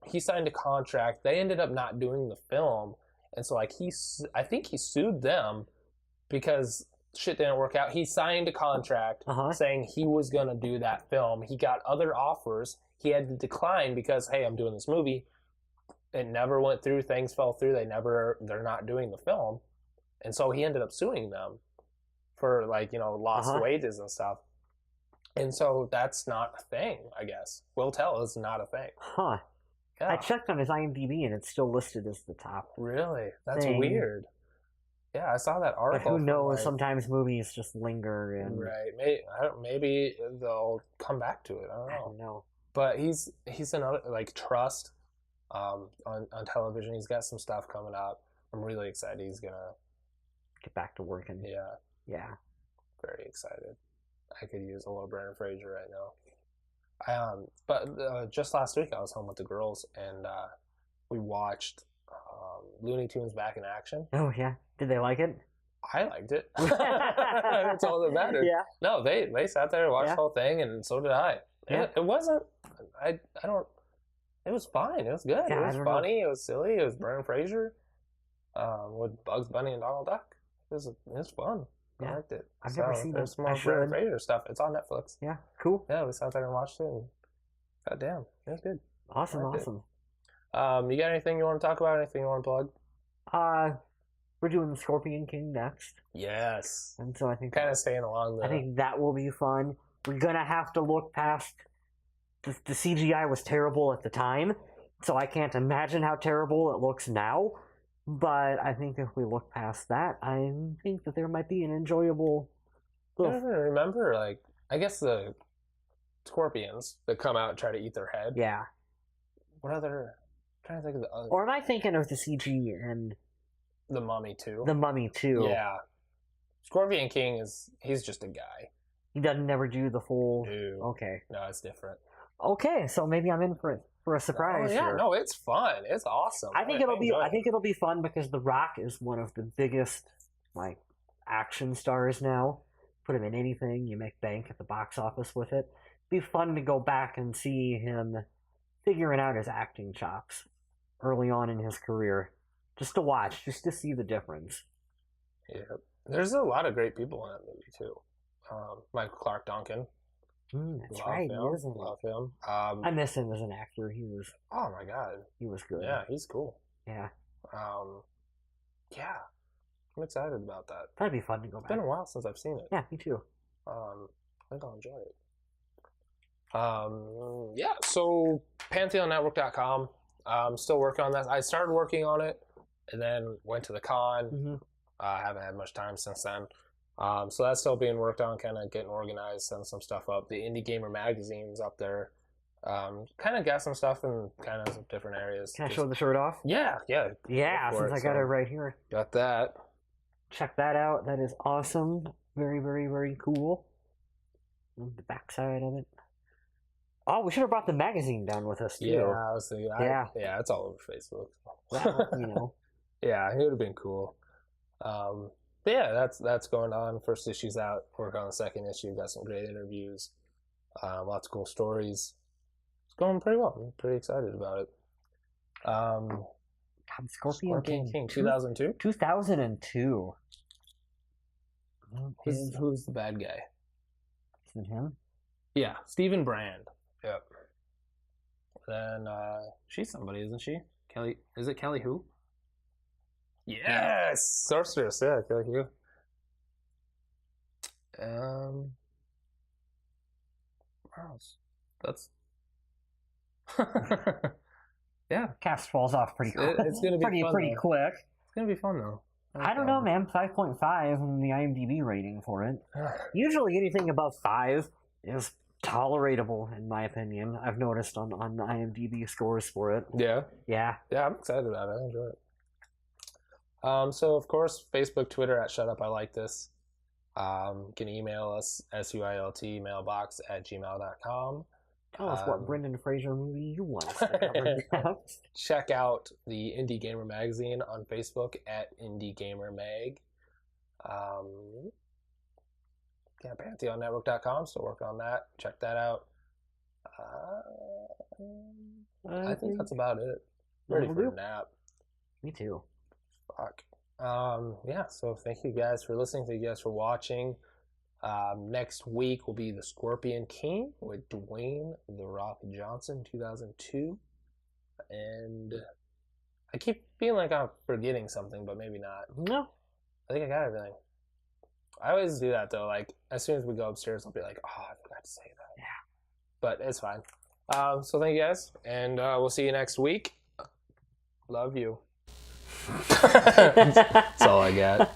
He signed a contract. They ended up not doing the film. And so like I think he sued them because shit didn't work out. He signed a contract saying he was going to do that film. He got other offers. He had to decline because, hey, I'm doing this movie. It never went through. Things fell through. They're not doing the film. And so he ended up suing them for like, lost wages and stuff. And so that's not a thing, I guess. Will Tell is not a thing. Huh. Yeah. I checked on his IMDb and it's still listed as the top. Really? That's weird. Yeah, I saw that article. But who knows? Sometimes movies just linger. Right. Maybe they'll come back to it. I don't know. But he's another, like, Trust on television. He's got some stuff coming up. I'm really excited. He's going to get back to working. Yeah. Yeah. Very excited. I could use a little Brendan Fraser right now. But just last week I was home with the girls and we watched Looney Tunes Back in Action. Oh, yeah. Did they like it? I liked it. That's all that mattered. Yeah. No, they sat there and watched the whole thing, and so did I. Yeah. It wasn't. I don't. It was fine. It was good. Yeah, it was funny. It was silly. It was Brendan Fraser with Bugs Bunny and Donald Duck. It was fun. I liked it. I've never seen it. There's more Brendan Fraser stuff. It's on Netflix. Yeah, cool. Yeah, we sat there and watched it, and goddamn, it was good. Awesome. You got anything you want to talk about? Anything you want to plug? We're doing the Scorpion King next. Yes. And so I think kind of staying along there. I think that will be fun. We're gonna have to look past the CGI was terrible at the time, so I can't imagine how terrible it looks now. But I think if we look past that, I think that there might be an enjoyable. I don't remember, like, I guess the scorpions that come out and try to eat their head. Yeah. What other? I'm trying to think of the other. Or am I thinking of the CG and The Mummy too? The Mummy too. Yeah. Scorpion King he's just a guy. He doesn't never do the full. No. Okay. No, it's different. Okay, so maybe I'm in for a surprise. Oh, yeah, here. No, it's fun. It's awesome. I think it'll be fun because The Rock is one of the biggest like action stars now. Put him in anything, you make bank at the box office with it. It'd be fun to go back and see him figuring out his acting chops early on in his career. Just to watch, just to see the difference. Yeah. There's a lot of great people in that movie too. Michael Clark Duncan. That's right. Love him. I miss him as an actor. He was. Oh my god. He was good. Yeah, he's cool. Yeah. Yeah. I'm excited about that. That'd be fun to go back. It's been a while since I've seen it. Yeah, me too. I think I'll enjoy it. Yeah. So PantheonNetwork.com. I'm still working on that. I started working on it, and then went to the con. Mm-hmm. I haven't had much time since then. So that's still being worked on, kind of getting organized, setting some stuff up. The Indie Gamer magazine's up there. Kind of got some stuff in kind of some different areas. Can I show the shirt off? Yeah. Yeah, since I got it right here. Got that. Check that out. That is awesome. Very, very, very cool. The backside of it. Oh, we should have brought the magazine down with us too. Yeah, I was thinking. Yeah, it's all over Facebook. Yeah, it would have been cool. But yeah, that's going on. First issue's out. Work on the second issue. Got some great interviews. Lots of cool stories. It's going pretty well. I'm pretty excited about it. Scorpion King 2002? 2002. Who's the bad guy? Is it him? Yeah, Stephen Brand. Yep. Then she's somebody, isn't she? Kelly? Is it Kelly who? Yes, Sorceress. Yeah, Kelly who. That's. Yeah, cast falls off pretty quick. It's gonna be pretty quick. It's gonna be fun though. I don't know, man. 5.5 in the IMDb rating for it. Usually anything above 5 is tolerable, in my opinion. I've noticed on the IMDb scores for it. Yeah? Yeah. Yeah, I'm excited about it. I enjoy it. So, of course, Facebook, Twitter at Shut Up I Like This. You can email us, SUILT mailbox @gmail.com. Tell us what Brendan Fraser movie you want to cover. Check out the Indie Gamer magazine on Facebook @IndieGamerMag. Yeah, PantheonNetwork.com. Still working on that. Check that out. I think that's about it. Ready for a nap. Me too. Fuck. Yeah, so thank you guys for listening. Thank you guys for watching. Next week will be The Scorpion King with Dwayne The Rock Johnson, 2002. And I keep feeling like I'm forgetting something, but maybe not. No. I think I got everything. I always do that, though. Like, as soon as we go upstairs, I'll be like, oh, I forgot to say that. Yeah. But it's fine. So thank you guys, and we'll see you next week. Love you. That's all I got.